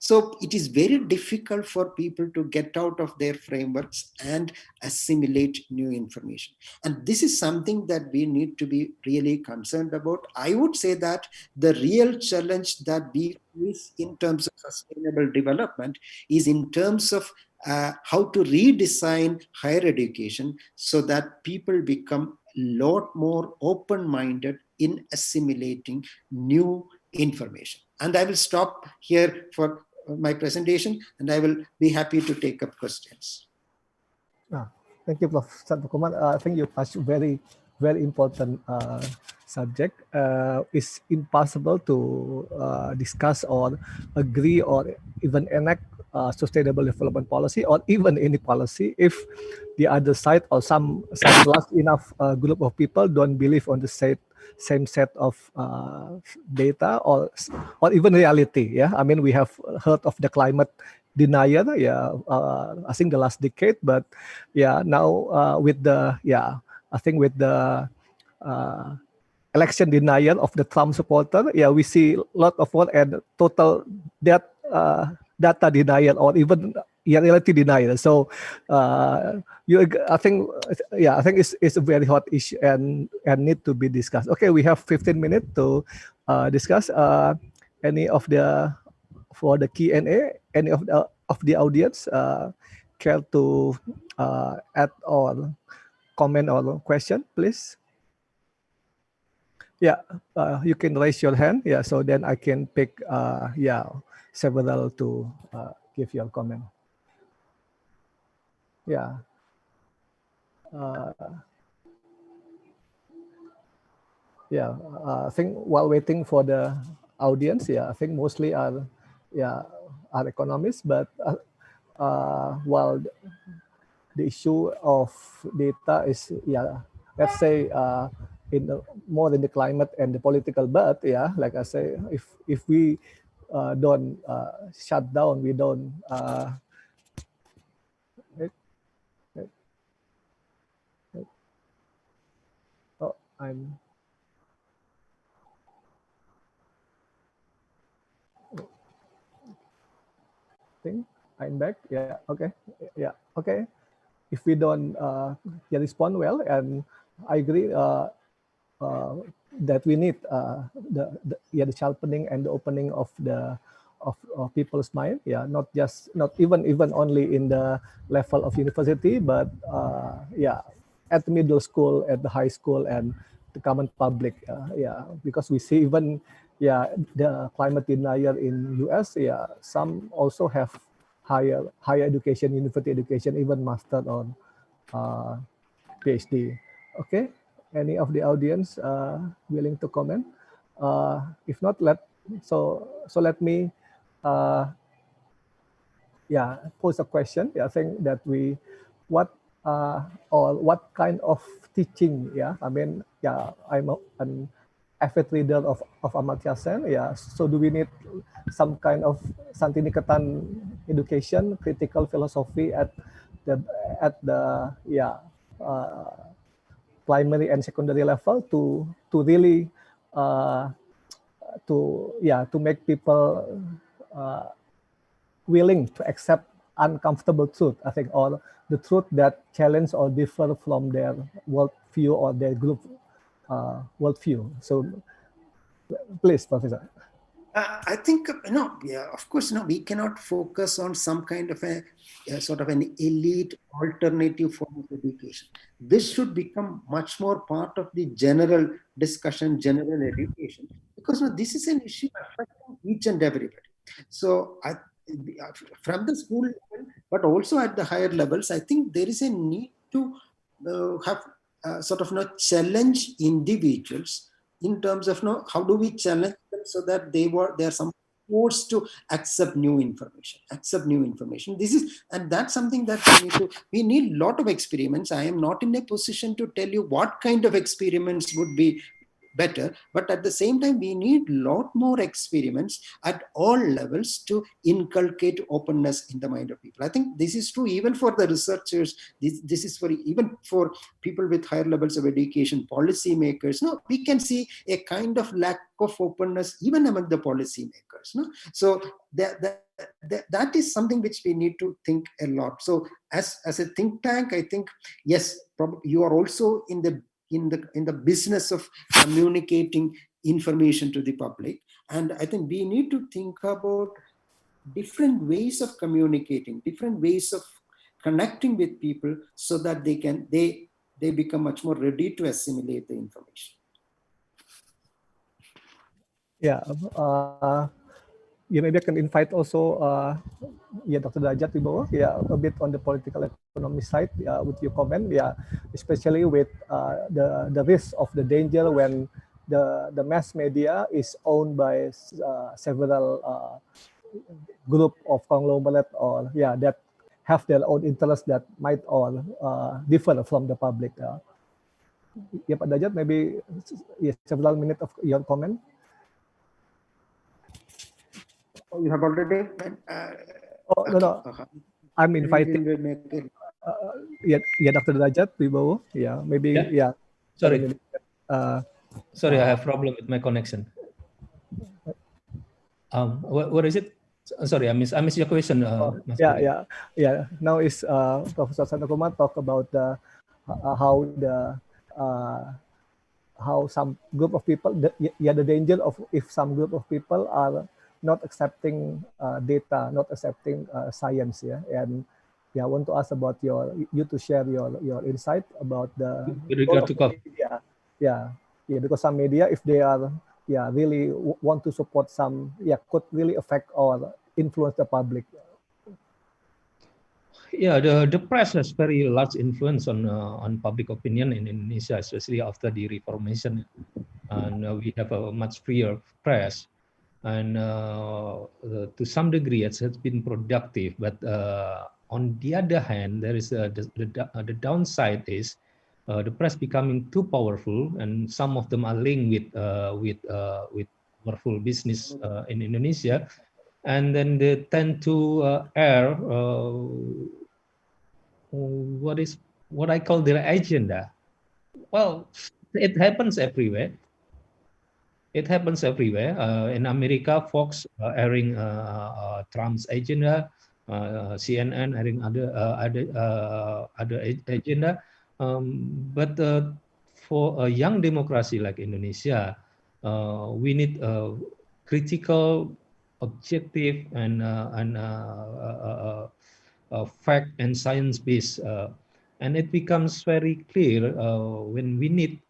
So it is very difficult for people to get out of their frameworks and assimilate new information. And this is something that we need to be really concerned about. I would say that the real challenge that we face in terms of sustainable development is in terms of how to redesign higher education so that people become a lot more open-minded in assimilating new information. And I will stop here for my presentation, and I will be happy to take up questions. Thank you, Prof. Santhakumar. I think you touched very important subject. It's impossible to discuss or agree or even enact sustainable development policy or even any policy if the other side or some large enough group of people don't believe on the same set of data or even reality. Yeah, I mean, we have heard of the climate denial. Yeah, I think the last decade, but yeah, now with the I think with the election denial of the Trump supporter, we see a lot of what and total data denial or even reality denial. So I think it's a very hot issue and need to be discussed. Okay, we have 15 minutes to discuss. Any of the for the Q&A, any of the audience care to add or comment or question, please? Yeah, you can raise your hand. Yeah, so then I can pick several to give your comment. Yeah. Yeah, I think while waiting for the audience, yeah, I think mostly are economists, but while the issue of data is, let's say, more in the climate and the political, but yeah, like I say, if we don't shut down, we don't oh, I'm think I'm back. Yeah, okay. Yeah, okay. If we don't respond well, and I agree that we need the sharpening and the opening of the of people's mind. Yeah, not even only in the level of university, but at the middle school, at the high school, and the common public. Because we see even the climate denier in US. Yeah, some also have higher education, university education, even master on PhD. Okay, any of the audience willing to comment? If not, let me pose a question. I think that what what kind of teaching? I mean, I'm an avid reader of Amartya Sen. So do we need some kind of Santiniketan education, critical philosophy at the primary and secondary level to really to make people willing to accept uncomfortable truth, I think, or the truth that challenge or differ from their worldview or their group worldview. So please, Professor. I think, of course, we cannot focus on some kind of a sort of an elite alternative form of education. This should become much more part of the general discussion, general education, because this is an issue affecting each and everybody. So from the school level, but also at the higher levels, I think there is a need to have sort of challenge individuals in terms of how do we challenge them so that they are some forced to accept new information. And that's something that we need a lot of experiments. I am not in a position to tell you what kind of experiments would be better, but at the same time we need a lot more experiments at all levels to inculcate openness in the mind of people. I think this is true even for the researchers. This is for even for people with higher levels of education, policy makers. We can see a kind of lack of openness even among the policy makers. So that is something which we need to think a lot. So as a think tank, I think, yes, you are also in the business of communicating information to the public, and I think we need to think about different ways of communicating, different ways of connecting with people, so that they become much more ready to assimilate the information. Maybe I can invite also Dr. Dradjad Wibowo, a bit on the political economy side, with your comment, especially with the risk of the danger when the mass media is owned by several group of conglomerate or that have their own interests that might all differ from the public. Pak Dradjad, maybe several minutes of your comment. Oh, you have already. No. I'm inviting. Dr. Dradjad Wibowo. Maybe. Sorry. Sorry, I have problem with my connection. What is it? Sorry, I missed your question. Now is Professor Santhakumar talk about how some group of people, the danger of if some group of people are not accepting data, not accepting science, and I want to ask about you to share your insight about the with regard to media. Because some media, if they are really want to support some, could really affect or influence the public. The press has very large influence on public opinion in Indonesia, especially after the Reformation. and we have a much freer press, and to some degree it has been productive. But on the other hand, there is the downside is the press becoming too powerful, and some of them are linked with powerful business in Indonesia, and then they tend to air what I call their agenda. Well, it happens everywhere. It happens everywhere. In America, Fox airing Trump's agenda, CNN airing other agenda. But for a young democracy like Indonesia, we need critical, objective, and fact and science-based, and it becomes very clear when we need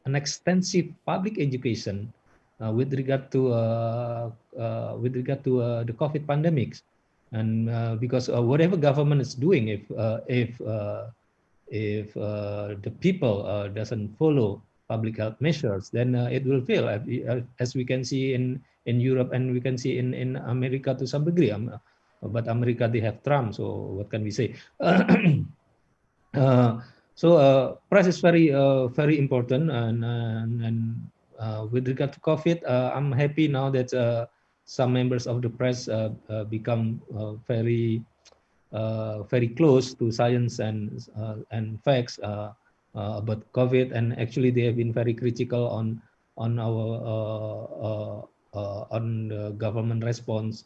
an extensive public education with regard to the COVID pandemics, and because whatever government is doing, if the people doesn't follow public health measures, then it will fail, as we can see in Europe, and we can see in America to some degree. But America, they have Trump, so what can we say? So press is very important, and with regard to COVID, I'm happy now that some members of the press become very close to science and facts about COVID, and actually they have been very critical on our on the government response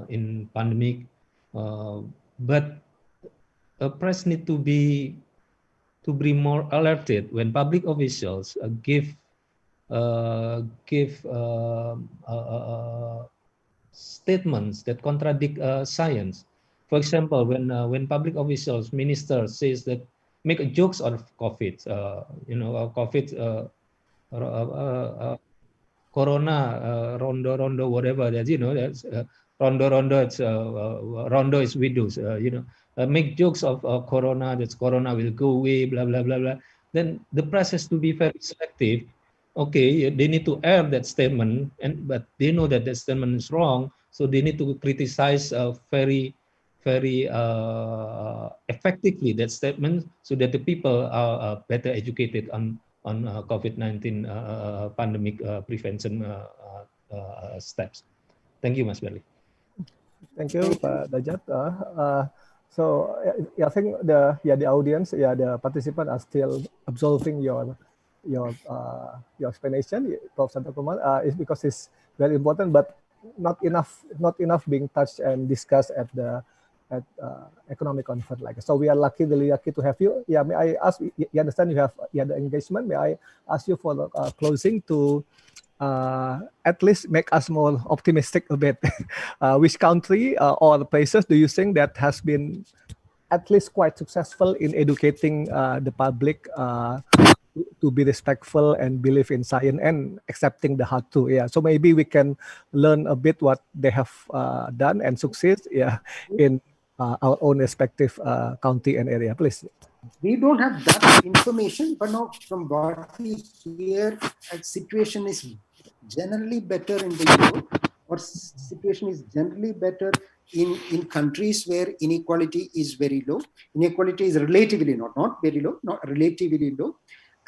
in pandemic, but press need to be more alerted when public officials give statements that contradict science. For example, when public officials, ministers says that make jokes out of COVID, COVID, Corona, rondo, whatever that, that's rondo. It's rondo is widows, make jokes of Corona, that's Corona will go away, blah, blah, blah, blah. Then the press has to be very selective. Okay, they need to air that statement, but they know that that statement is wrong, so they need to criticize very effectively that statement, so that the people are better educated on COVID-19 pandemic prevention steps. Thank you, Mas Berly. Thank you, Pak Dradjad. So I think the audience, the participants are still absorbing your explanation, Prof. Santhakumar, is because it's very important, but not enough being touched and discussed at economic conference like. So we are really lucky to have you. Yeah, may I ask? You understand you have the engagement. May I ask you for the closing to at least make us more optimistic a bit? Which country or places do you think that has been at least quite successful in educating the public to be respectful and believe in science and accepting the hard truth? Yeah, so maybe we can learn a bit what they have done and succeed. Yeah, in our own respective county and area, please. We don't have that information, but now from what we hear, a situation is generally better in the Europe, or situation is generally better in countries where inequality is very low. Inequality is relatively not very low, not relatively low,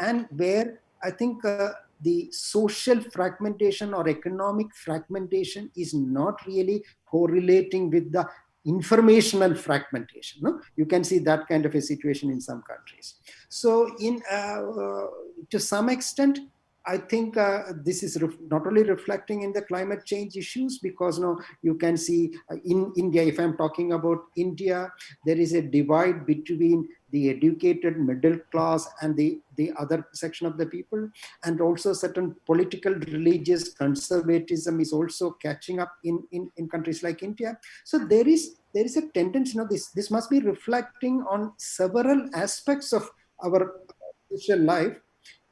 and where I think the social fragmentation or economic fragmentation is not really correlating with the informational fragmentation. No, you can see that kind of a situation in some countries. So, to some extent, I think this is not only reflecting in the climate change issues, because you can see in India, if I'm talking about India, there is a divide between the educated middle class and the other section of the people, and also certain political religious conservatism is also catching up in countries like India. So there is a tendency, this must be reflecting on several aspects of our social life.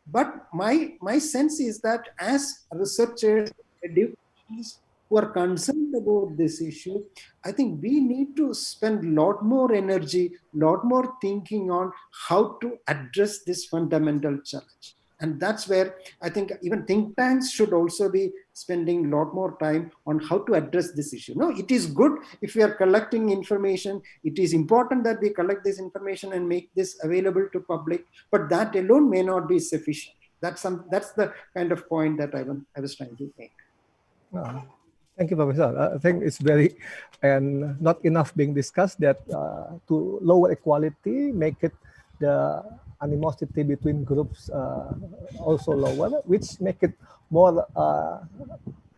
But my sense is that as researchers, educationists who are concerned about this issue, I think we need to spend a lot more energy, a lot more thinking on how to address this fundamental challenge. And that's where I think even think tanks should also be spending a lot more time on how to address this issue. No, it is good if we are collecting information. It is important that we collect this information and make this available to public, but that alone may not be sufficient. That's the kind of point that I was trying to make. Thank you, Professor. I think it's very, and not enough being discussed that to lower equality, make it the animosity between groups also lower, which make it more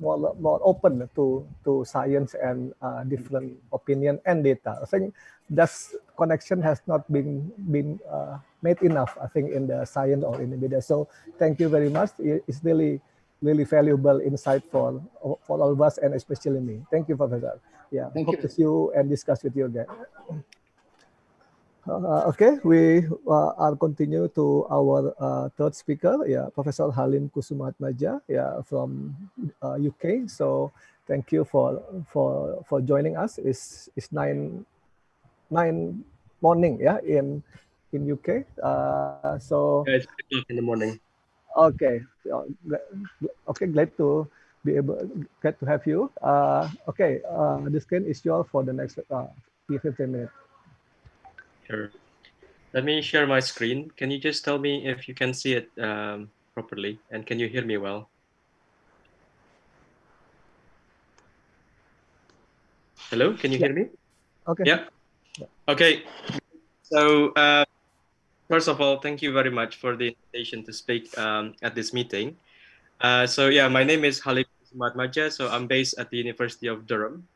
more open to science and different opinion and data. I think that connection has not been made enough, I think, in the science or in the media. So thank you very much. It's really valuable insight for all of us and especially me. Thank you, Professor. Yeah, hope to see you and discuss with you again. Okay, we are continue to our third speaker, Professor Halim Kusumaatmaja, from UK. So thank you for joining us. It's 9 morning, in UK. So it's 8 o'clock in the morning. Okay, okay, glad to have you. Okay, the screen is yours for the next 15 minutes. Sure. Let me share my screen. Can you just tell me if you can see it properly, and can you hear me well? Hello, can you hear me? Okay. Yeah. Okay. So first of all, thank you very much for the invitation to speak at this meeting. So yeah, my name is Halim Kusumaatmaja. So I'm based at the University of Durham.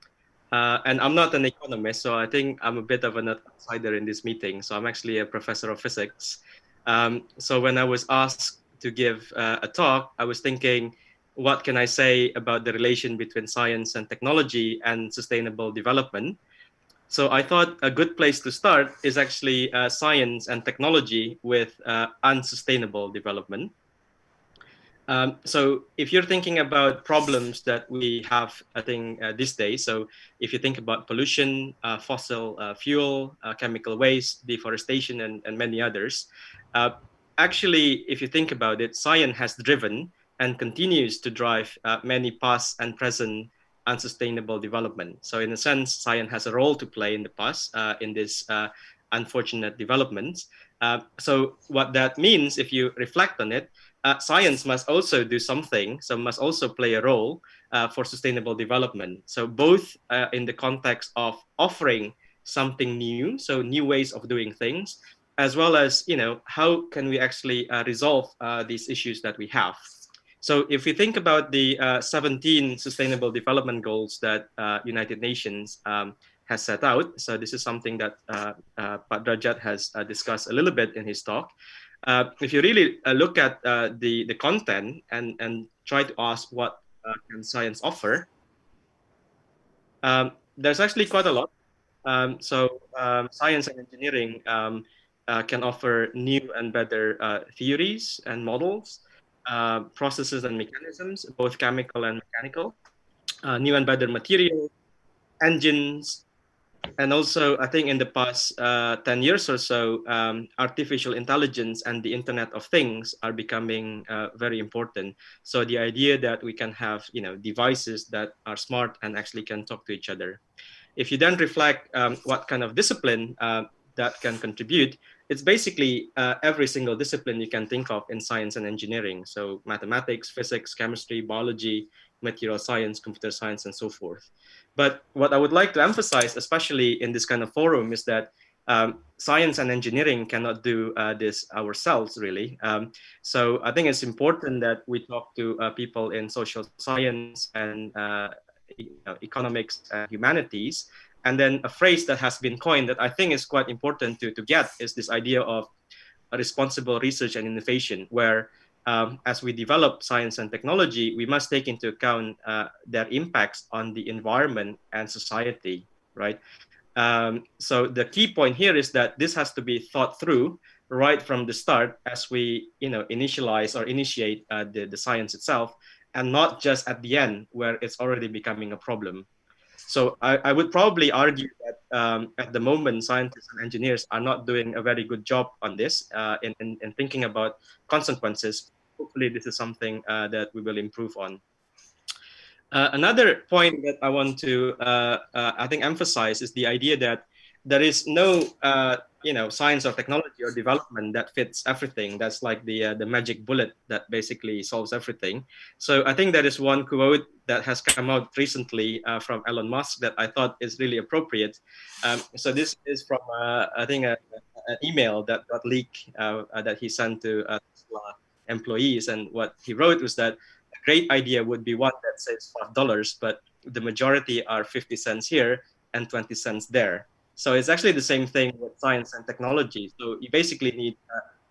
And I'm not an economist, so I think I'm a bit of an outsider in this meeting. So I'm actually a professor of physics. So when I was asked to give a talk, I was thinking, what can I say about the relation between science and technology and sustainable development? So I thought a good place to start is actually science and technology with unsustainable development. So if you're thinking about problems that we have, I think, these days, so if you think about pollution, fossil fuel, chemical waste, deforestation, and many others, actually, if you think about it, science has driven and continues to drive many past and present unsustainable development. So in a sense, science has a role to play in the past in this unfortunate developments. So what that means, if you reflect on it, science must also do something, so must also play a role for sustainable development. So both in the context of offering something new, so new ways of doing things, as well as, how can we actually resolve these issues that we have. So if we think about the 17 Sustainable Development Goals that United Nations has set out, so this is something that Pak Dradjad has discussed a little bit in his talk. If you really look at the content and try to ask what can science offer, there's actually quite a lot. So science and engineering can offer new and better theories and models, processes and mechanisms, both chemical and mechanical, new and better material, engines, and also, I think in the past 10 years or so, artificial intelligence and the Internet of Things are becoming very important. So the idea that we can have, devices that are smart and actually can talk to each other. If you then reflect what kind of discipline that can contribute, it's basically every single discipline you can think of in science and engineering. So mathematics, physics, chemistry, biology, material science, computer science, and so forth. But what I would like to emphasize, especially in this kind of forum, is that science and engineering cannot do this ourselves, really. So I think it's important that we talk to people in social science and economics and humanities. And then a phrase that has been coined that I think is quite important to get is this idea of responsible research and innovation, where as we develop science and technology, we must take into account their impacts on the environment and society, right? So the key point here is that this has to be thought through right from the start as we, initialize or initiate the science itself, and not just at the end where it's already becoming a problem. So I would probably argue that at the moment, scientists and engineers are not doing a very good job on this in thinking about consequences. Hopefully, this is something that we will improve on. Another point that I want to, I think, emphasize is the idea that there is no, science or technology or development that fits everything. That's like the magic bullet that basically solves everything. So I think there is one quote that has come out recently from Elon Musk that I thought is really appropriate. So this is from, I think, an email that got leaked that he sent to Tesla employees, and what he wrote was that a great idea would be one that saves $5, but the majority are 50 cents here and 20 cents there. So it's actually the same thing with science and technology. So you basically need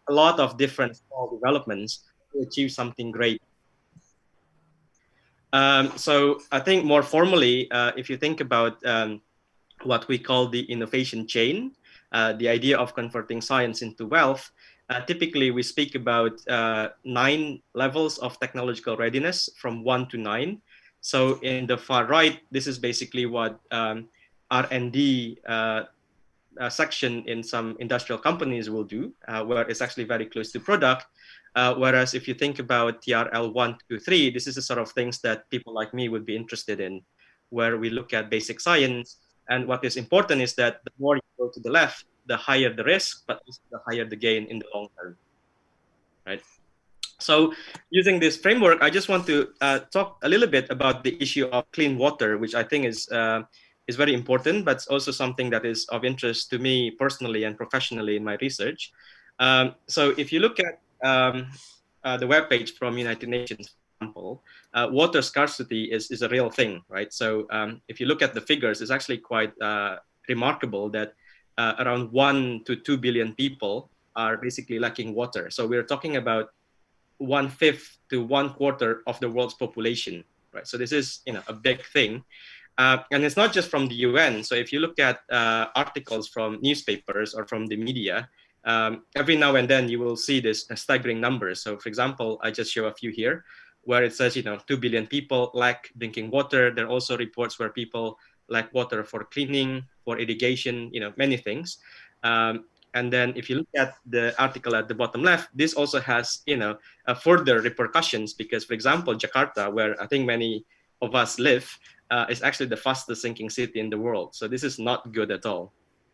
a lot of different small developments to achieve something great. So I think more formally, if you think about what we call the innovation chain, the idea of converting science into wealth, typically we speak about 9 levels of technological readiness from 1 to 9. So in the far right, this is basically what R&D section in some industrial companies will do, where it's actually very close to product. Whereas if you think about TRL 1, 2, 3, this is the sort of things that people like me would be interested in, where we look at basic science. And what is important is that the more you go to the left, the higher the risk, but also the higher the gain in the long term, right? So using this framework, I just want to talk a little bit about the issue of clean water, which I think is very important, but it's also something that is of interest to me personally and professionally in my research. So if you look at the webpage from United Nations, for example, water scarcity is a real thing, right? So if you look at the figures, it's actually quite remarkable that around 1 to 2 billion people are basically lacking water. So we're talking about 1/5 to 1/4 of the world's population, right? So this is a big thing. And it's not just from the UN. So if you look at articles from newspapers or from the media, every now and then you will see this staggering numbers. So for example, I just show a few here where it says, 2 billion people lack drinking water. There are also reports where people lack water for cleaning, for irrigation, many things. And then if you look at the article at the bottom left, this also has, further repercussions because, for example, Jakarta, where I think many of us live, is actually the fastest sinking city in the world. So this is not good at all,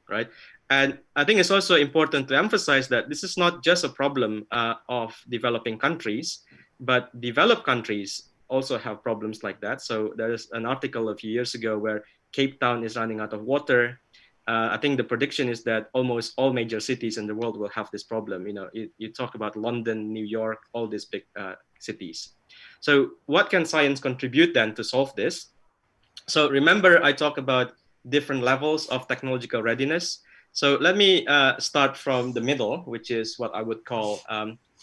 right? And I think it's also important to emphasize that this is not just a problem of developing countries, but developed countries also have problems like that. So there's an article a few years ago where Cape Town is running out of water. I think the prediction is that almost all major cities in the world will have this problem. You talk about London, New York, all these big cities. So what can science contribute then to solve this? So remember, I talk about different levels of technological readiness. So let me start from the middle, which is what I would call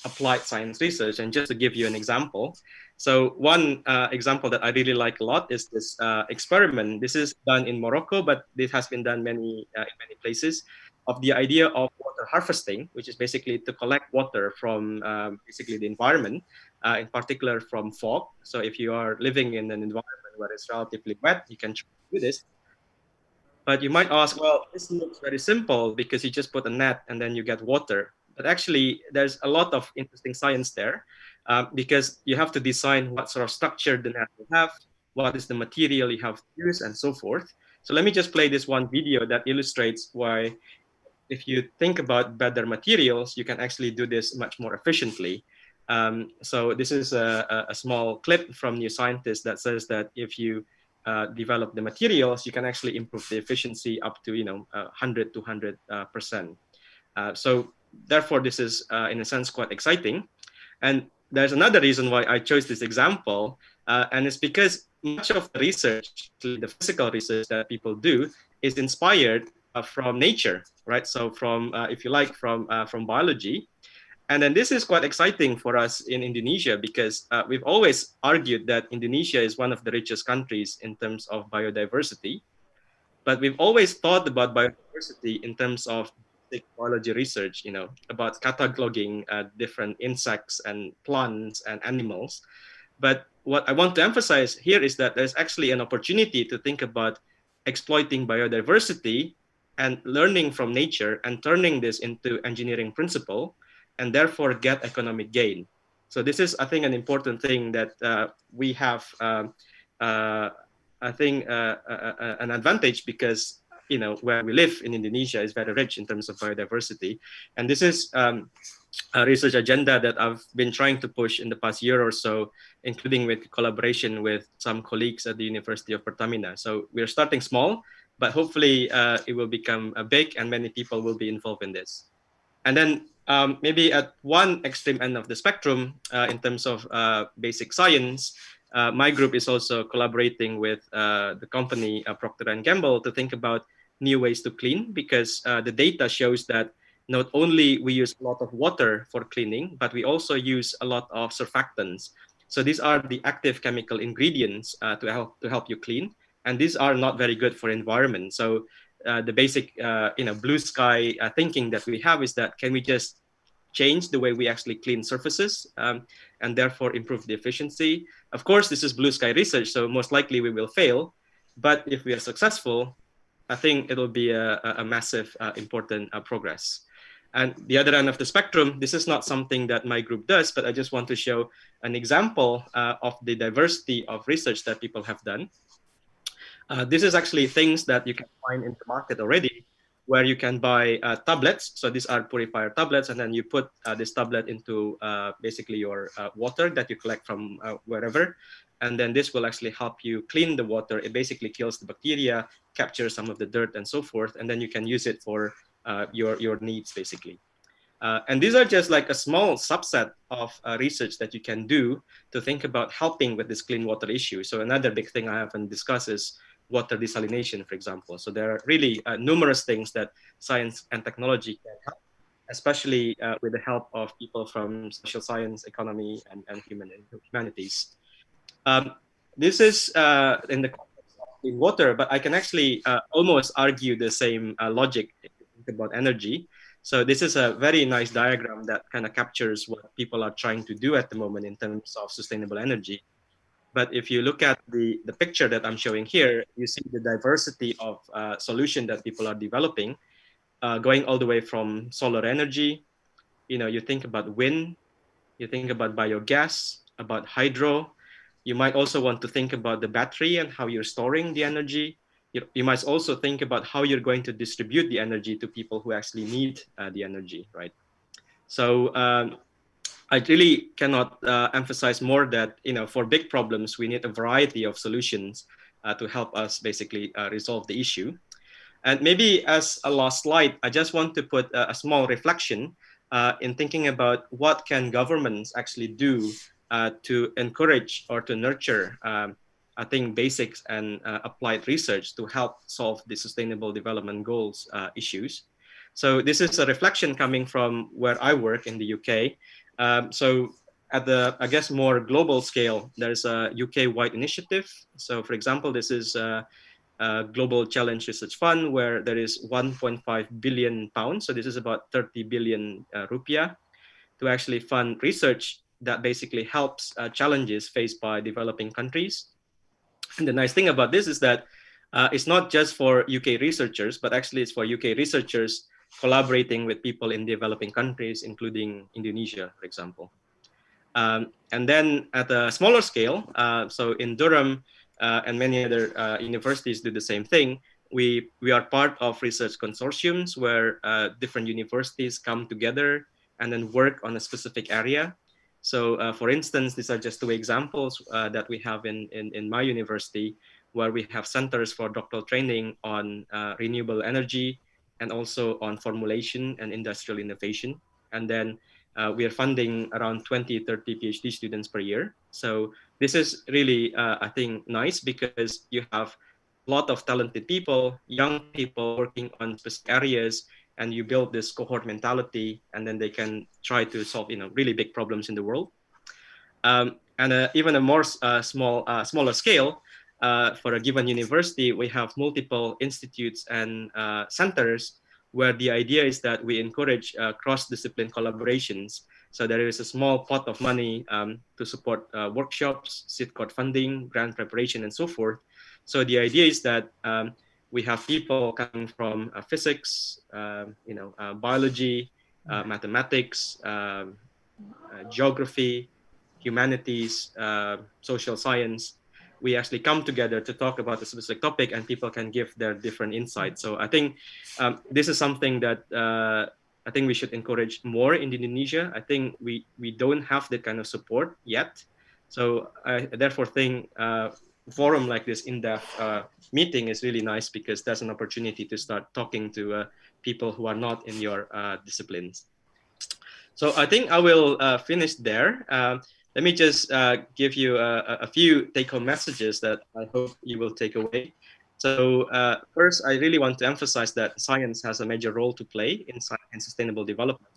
applied science research. And just to give you an example, so one example that I really like a lot is this experiment. This is done in Morocco, but this has been done in many places, of the idea of water harvesting, which is basically to collect water from basically the environment, in particular from fog. So if you are living in an environment where it's relatively wet, you can try to do this. But you might ask, well, this looks very simple because you just put a net and then you get water. But actually, there's a lot of interesting science there because you have to design what sort of structure the net will have, what is the material you have to use, and so forth. So let me just play this one video that illustrates why, if you think about better materials, you can actually do this much more efficiently. So this is a small clip from New Scientist that says that if you develop the materials, you can actually improve the efficiency up to 100 to 100%. So therefore, this is in a sense quite exciting. And there's another reason why I chose this example, and it's because much of the research, the physical research that people do, is inspired from nature, right? So from, if you like, from biology. And then this is quite exciting for us in Indonesia because we've always argued that Indonesia is one of the richest countries in terms of biodiversity. But we've always thought about biodiversity in terms of biology research, about cataloging different insects and plants and animals. But what I want to emphasize here is that there's actually an opportunity to think about exploiting biodiversity and learning from nature and turning this into engineering principle and therefore get economic gain. So this is, I think, an important thing that we have, I think, an advantage because, you know, where we live in Indonesia is very rich in terms of biodiversity. And this is a research agenda that I've been trying to push in the past year or so, including with collaboration with some colleagues at the University of Pertamina. So we're starting small, but hopefully it will become big and many people will be involved in this. And then maybe at one extreme end of the spectrum, in terms of basic science, my group is also collaborating with the company Procter & Gamble to think about new ways to clean, because the data shows that not only we use a lot of water for cleaning, but we also use a lot of surfactants. So these are the active chemical ingredients to help you clean, and these are not very good for environment. So the basic blue sky thinking that we have is that can we just change the way we actually clean surfaces and therefore improve the efficiency? Of course, this is blue sky research, so most likely we will fail. But if we are successful, I think it'll be a massive, important progress. And the other end of the spectrum, this is not something that my group does, but I just want to show an example of the diversity of research that people have done. This is actually things that you can find in the market already, where you can buy tablets. So these are purifier tablets, and then you put this tablet into basically your water that you collect from wherever. And then this will actually help you clean the water. It basically kills the bacteria, captures some of the dirt and so forth, and then you can use it for your needs, basically. And these are just like a small subset of research that you can do to think about helping with this clean water issue. So another big thing I haven't discussed is water desalination, for example. So there are really numerous things that science and technology can help, especially with the help of people from social science, economy, and humanities. This is in the context of clean water, but I can actually almost argue the same logic if you think about energy. So this is a very nice diagram that kind of captures what people are trying to do at the moment in terms of sustainable energy. But if you look at the picture that I'm showing here, you see the diversity of solution that people are developing, going all the way from solar energy. You know, you think about wind, you think about biogas, about hydro. You might also want to think about the battery and how you're storing the energy. You might also think about how you're going to distribute the energy to people who actually need the energy, right? So I really cannot emphasize more that, you know, for big problems, we need a variety of solutions to help us basically resolve the issue. And maybe as a last slide, I just want to put a small reflection in thinking about what can governments actually do to encourage or to nurture, I think, basics and applied research to help solve the sustainable development goals issues. So this is a reflection coming from where I work in the UK. So at the, I guess, more global scale, there's a UK-wide initiative. So for example, this is a Global Challenge Research Fund where there is 1.5 billion pounds. So this is about 30 billion rupiah to actually fund research that basically helps challenges faced by developing countries. And the nice thing about this is that it's not just for UK researchers, but actually it's for UK researchers collaborating with people in developing countries, including Indonesia, for example. And then at a smaller scale, so in Durham and many other universities do the same thing. We are part of research consortiums where different universities come together and then work on a specific area. So for instance, these are just two examples that we have in my university, where we have centers for doctoral training on renewable energy and also on formulation and industrial innovation. And then we are funding around 20, 30 PhD students per year. So this is really, I think, nice because you have a lot of talented people, young people working on specific areas, and you build this cohort mentality, and then they can try to solve, you know, really big problems in the world. And even a more smaller scale, for a given university, we have multiple institutes and centers where the idea is that we encourage cross-discipline collaborations So there is a small pot of money to support workshops, seed court funding, grant preparation, and so forth. So the idea is that we have people coming from physics, biology, mathematics, geography, humanities, social science. We actually come together to talk about a specific topic, and people can give their different insights. So I think this is something that I think we should encourage more in Indonesia. I think we don't have that kind of support yet. So I therefore think forum like this INDEF meeting is really nice, because that's an opportunity to start talking to people who are not in your disciplines. So I think I will finish there. Let me just give you a few take-home messages that I hope you will take away. So first, I really want to emphasize that science has a major role to play in sustainable development.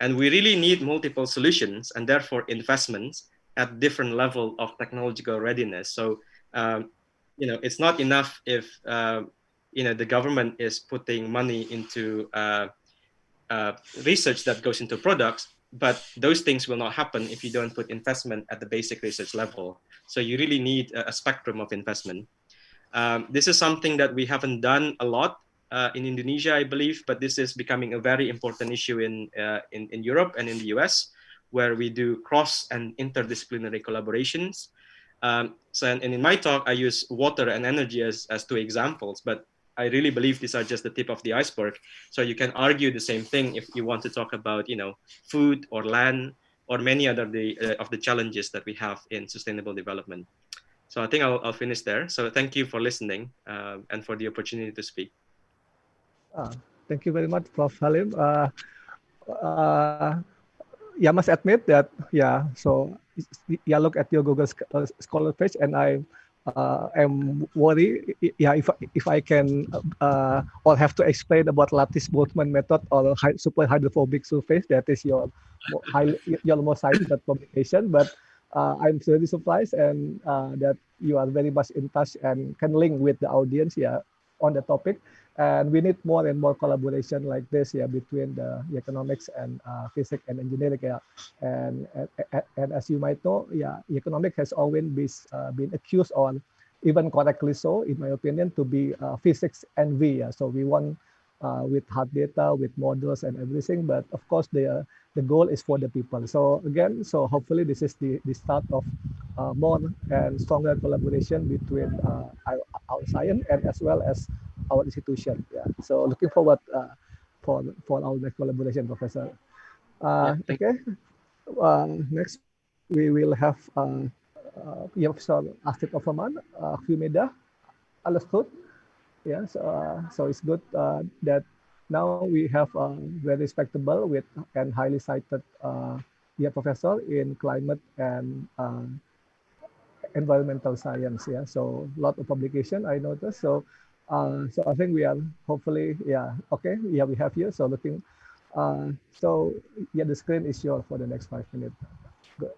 And we really need multiple solutions, and therefore investments at different level of technological readiness. So, it's not enough if, the government is putting money into research that goes into products, but those things will not happen if you don't put investment at the basic research level. So you really need a spectrum of investment. This is something that we haven't done a lot in Indonesia, I believe, but this is becoming a very important issue in Europe and in the US, where we do cross and interdisciplinary collaborations. So in my talk, I use water and energy as two examples, but I really believe these are just the tip of the iceberg. So you can argue the same thing if you want to talk about, food or land or many other of the challenges that we have in sustainable development. So I think I'll finish there. So thank you for listening and for the opportunity to speak. Thank you very much, Prof. Halim. I must admit that, so look at your Google Scholar page, and I am worried, if I can or have to explain about lattice Boltzmann method or super hydrophobic surface. That is your most cited publication, but I'm really surprised and that you are very much in touch and can link with the audience on the topic. And we need more and more collaboration like this between the economics and physics and engineering. And as you might know, economics has always been accused, or even correctly so, in my opinion, to be physics envy. So we want with hard data, with models and everything, but of course the goal is for the people. So again, so hopefully this is the start of more and stronger collaboration between our science and as well as our institution. So looking forward for our next collaboration, Professor. Okay. Next we will have Professor Astrid Offermans, Humida. Alles goed? So it's good that now we have a very respectable and highly cited professor in climate and environmental science. So a lot of publication I noticed. So I think we are hopefully okay. We have here. So looking. The screen is yours for the next 5 minutes. Good.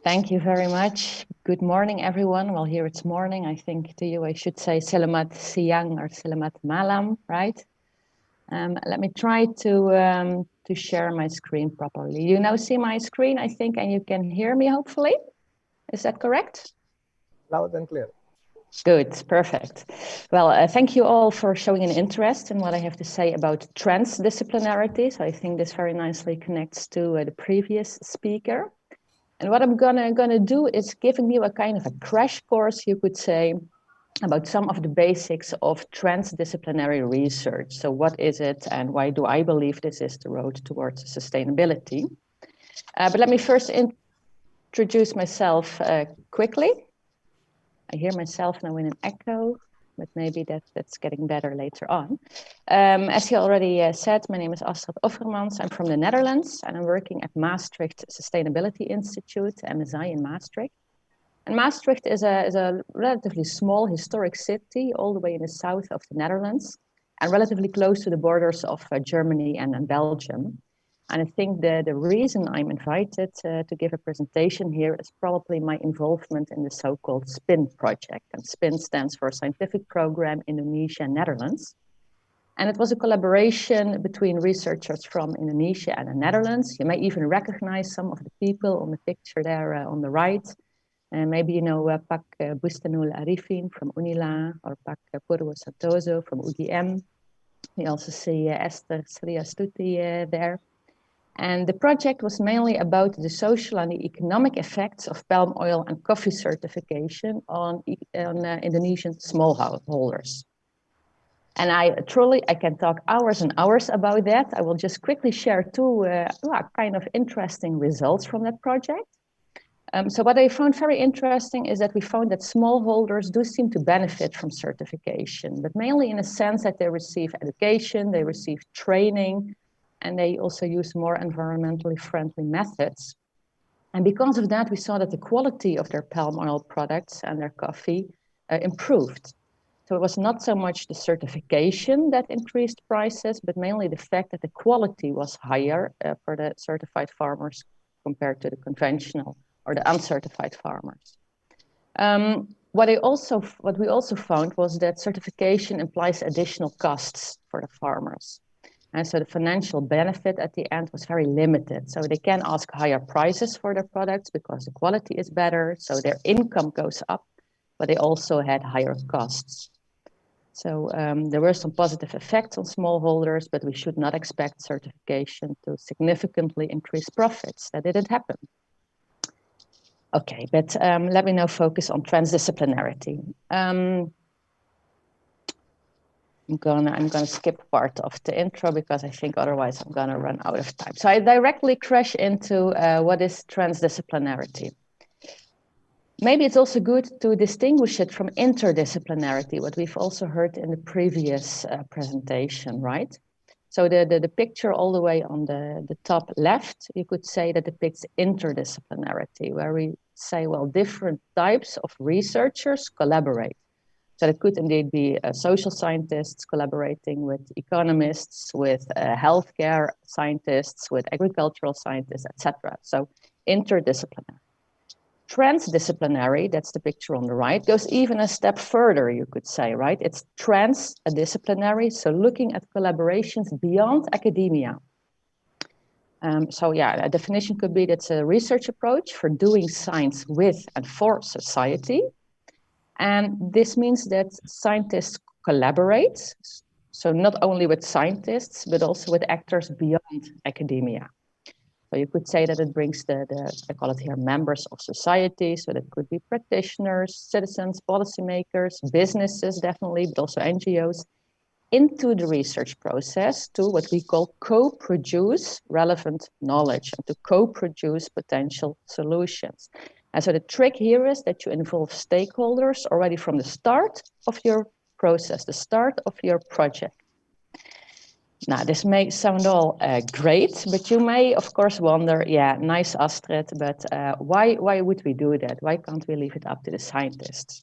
Thank you very much. Good morning, everyone. Well, here it's morning. I think to you I should say selamat siang or selamat malam, right? Let me try to share my screen properly. You now see my screen, I think, and you can hear me, hopefully. Is that correct? Loud and clear. Good, perfect. Well, thank you all for showing an interest in what I have to say about transdisciplinarity. So I think this very nicely connects to the previous speaker. And what I'm gonna do is giving you a kind of a crash course, you could say, about some of the basics of transdisciplinary research. So what is it and why do I believe this is the road towards sustainability? But let me first introduce myself quickly. I hear myself now in an echo, but maybe that's getting better later on. As he already said, my name is Astrid Offermans. I'm from the Netherlands, and I'm working at Maastricht Sustainability Institute, MSI in Maastricht. And Maastricht is a relatively small historic city, all the way in the south of the Netherlands, and relatively close to the borders of Germany and Belgium. And I think the reason I'm invited to give a presentation here is probably my involvement in the so-called SPIN project. And SPIN stands for Scientific Program Indonesia Netherlands. And it was a collaboration between researchers from Indonesia and the Netherlands. You may even recognize some of the people on the picture there on the right. And maybe you know Pak Bustanul Arifin from Unila, or Pak Purwo Santoso from UGM. You also see Esther Astuti there. And the project was mainly about the social and the economic effects of palm oil and coffee certification on Indonesian smallholders. And I can talk hours and hours about that. I will just quickly share two kind of interesting results from that project. So what I found very interesting is that we found that smallholders do seem to benefit from certification, but mainly in a sense that they receive education, they receive training, and they also use more environmentally friendly methods. And because of that, we saw that the quality of their palm oil products and their coffee improved. So it was not so much the certification that increased prices, but mainly the fact that the quality was higher for the certified farmers compared to the conventional or the uncertified farmers. What we also found was that certification implies additional costs for the farmers. And so the financial benefit at the end was very limited. So they can ask higher prices for their products because the quality is better, so their income goes up, but they also had higher costs. So there were some positive effects on smallholders, but we should not expect certification to significantly increase profits. That didn't happen. Okay, but let me now focus on transdisciplinarity. I'm gonna skip part of the intro because I think otherwise I'm gonna run out of time. So I directly crash into what is transdisciplinarity. Maybe it's also good to distinguish it from interdisciplinarity, what we've also heard in the previous presentation, right? So the picture all the way on the top left, you could say that depicts interdisciplinarity, where we say, well, different types of researchers collaborate. So it could indeed be social scientists collaborating with economists, with healthcare scientists, with agricultural scientists, etc. So interdisciplinary. Transdisciplinary, that's the picture on the right, goes even a step further, you could say, right? It's transdisciplinary, so looking at collaborations beyond academia. So yeah, a definition could be that's a research approach for doing science with and for society. And this means that scientists collaborate, so not only with scientists, but also with actors beyond academia. So you could say that it brings I call it here, members of society. So that could be practitioners, citizens, policymakers, businesses, definitely, but also NGOs, into the research process to what we call co-produce relevant knowledge and to co-produce potential solutions. And so the trick here is that you involve stakeholders already from the start of your process, the start of your project. Now, this may sound all great, but you may, of course, wonder, yeah, nice Astrid, but why would we do that? Why can't we leave it up to the scientists?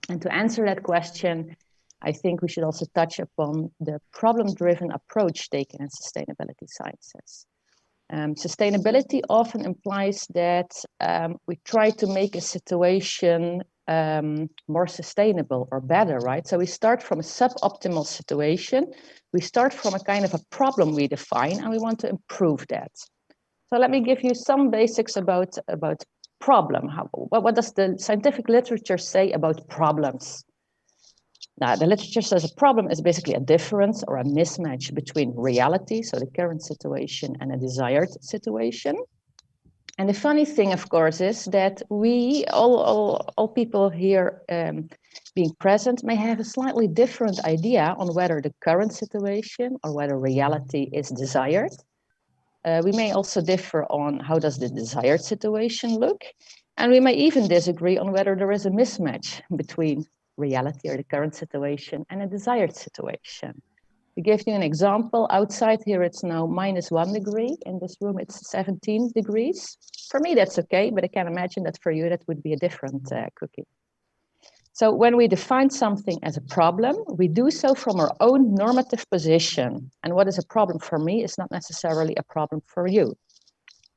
And to answer that question, I think we should also touch upon the problem-driven approach taken in sustainability sciences. Sustainability often implies that we try to make a situation more sustainable or better, right? So we start from a suboptimal situation. We start from a kind of a problem we define, and we want to improve that. So let me give you some basics about problem. What does the scientific literature say about problems? Now, the literature says a problem is basically a difference or a mismatch between reality, so the current situation, and a desired situation. And the funny thing, of course, is that we, all people here being present, may have a slightly different idea on whether the current situation or whether reality is desired. We may also differ on how does the desired situation look. And we may even disagree on whether there is a mismatch between reality or the current situation and a desired situation. To give you an example, outside here it's now -1 degree. In this room it's 17 degrees. For me that's okay, but I can imagine that for you that would be a different cookie. So when we define something as a problem, we do so from our own normative position. And what is a problem for me is not necessarily a problem for you.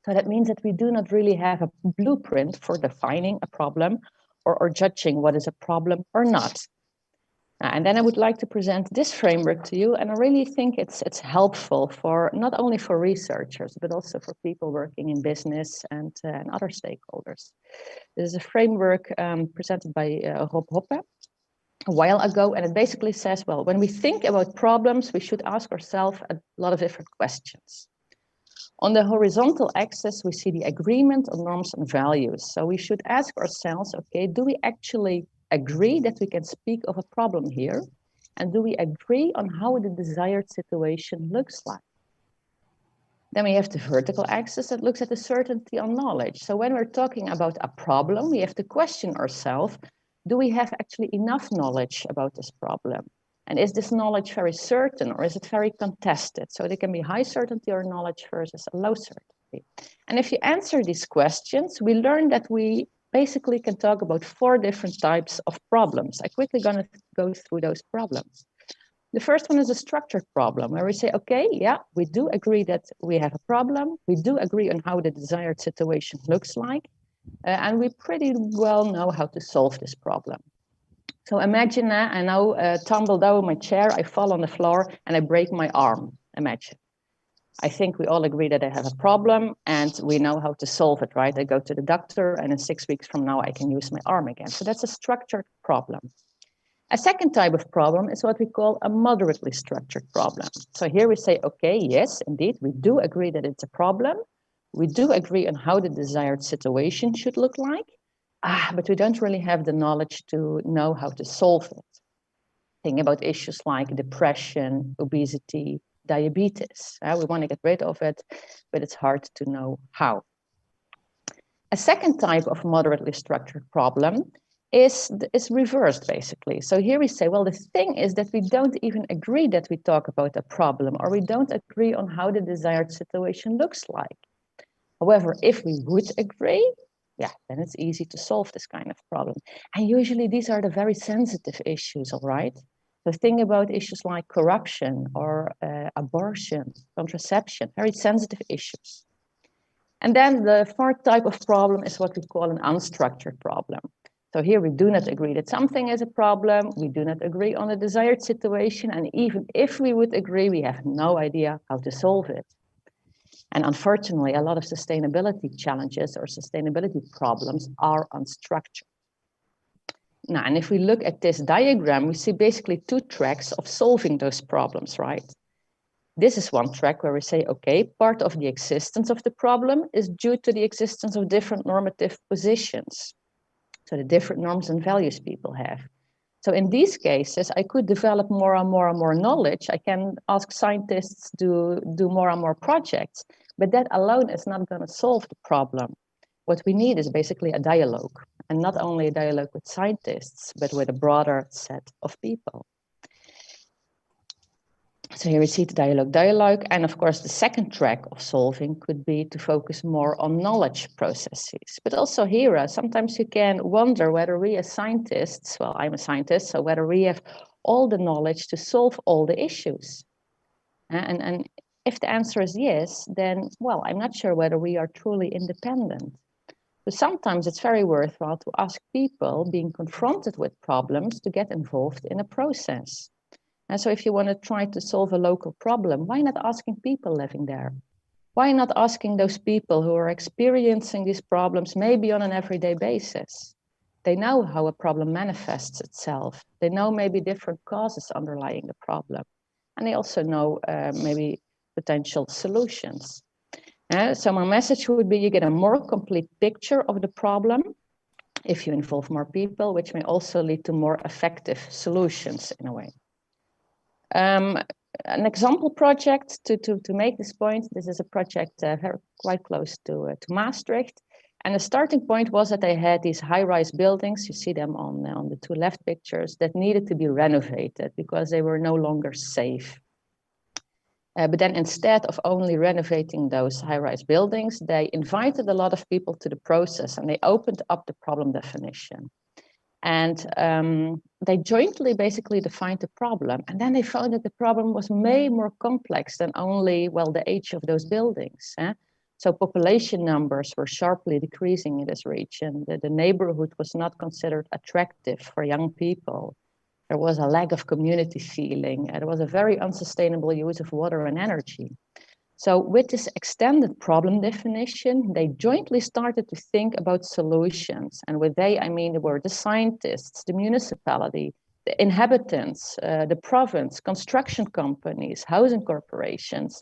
So that means that we do not really have a blueprint for defining a problem or judging what is a problem or not. And then I would like to present this framework to you, and I really think it's helpful for not only for researchers, but also for people working in business and other stakeholders. This is a framework presented by Rob Hoppe a while ago, and it basically says, well, when we think about problems, we should ask ourselves a lot of different questions. On the horizontal axis, we see the agreement on norms and values. So we should ask ourselves, okay, do we actually agree that we can speak of a problem here? And do we agree on how the desired situation looks like? Then we have the vertical axis that looks at the certainty on knowledge. So when we're talking about a problem, we have to question ourselves, do we have actually enough knowledge about this problem? And is this knowledge very certain or is it very contested? So there can be high certainty or knowledge versus a low certainty. And if you answer these questions, we learn that we basically can talk about 4 different types of problems. I'm quickly going to go through those problems. The first one is a structured problem where we say, okay, yeah, we do agree that we have a problem. We do agree on how the desired situation looks like. And we pretty well know how to solve this problem. So imagine I now tumble down my chair, I fall on the floor and I break my arm, imagine. I think we all agree that I have a problem and we know how to solve it, right? I go to the doctor and in 6 weeks from now, I can use my arm again. So that's a structured problem. A second type of problem is what we call a moderately structured problem. So here we say, okay, yes, indeed, we do agree that it's a problem. We do agree on how the desired situation should look like, but we don't really have the knowledge to know how to solve it. Think about issues like depression, obesity, diabetes. We want to get rid of it, but it's hard to know how. A second type of moderately structured problem is reversed, basically. So here we say, well, the thing is that we don't even agree that we talk about a problem, or we don't agree on how the desired situation looks like. However, if we would agree, yeah, then it's easy to solve this kind of problem. And usually these are the very sensitive issues, all right? So think about issues like corruption or abortion, contraception, very sensitive issues. And then the fourth type of problem is what we call an unstructured problem. So here we do not agree that something is a problem. We do not agree on the desired situation. And even if we would agree, we have no idea how to solve it. And unfortunately, a lot of sustainability challenges or sustainability problems are unstructured. Now, and if we look at this diagram, we see basically 2 tracks of solving those problems, right? This is one track where we say, okay, part of the existence of the problem is due to the existence of different normative positions. So the different norms and values people have. So in these cases, I could develop more and more knowledge. I can ask scientists to do more and more projects, but that alone is not going to solve the problem. What we need is basically a dialogue, and not only a dialogue with scientists, but with a broader set of people. So here we see the dialogue, and of course the second track of solving could be to focus more on knowledge processes. But also here, sometimes you can wonder whether we as scientists, well, I'm a scientist, so whether we have all the knowledge to solve all the issues. And if the answer is yes, then, well, I'm not sure whether we are truly independent. So sometimes it's very worthwhile to ask people being confronted with problems to get involved in a process. And so if you want to try to solve a local problem, why not asking people living there? Why not asking those people who are experiencing these problems maybe on an everyday basis? They know how a problem manifests itself. They know maybe different causes underlying the problem. And they also know maybe potential solutions. So my message would be you get a more complete picture of the problem if you involve more people, which may also lead to more effective solutions in a way. An example project to make this point, this is a project quite close to Maastricht. And the starting point was that they had these high-rise buildings, you see them on the 2 left pictures, that needed to be renovated because they were no longer safe. But then instead of only renovating those high-rise buildings, they invited a lot of people to the process and they opened up the problem definition. And they jointly basically defined the problem. And then they found that the problem was way more complex than only, well, the age of those buildings. So population numbers were sharply decreasing in this region. The neighborhood was not considered attractive for young people. There was a lack of community feeling. There was a very unsustainable use of water and energy. So with this extended problem definition, they jointly started to think about solutions. And with they, I mean, there were the scientists, the municipality, the inhabitants, the province, construction companies, housing corporations,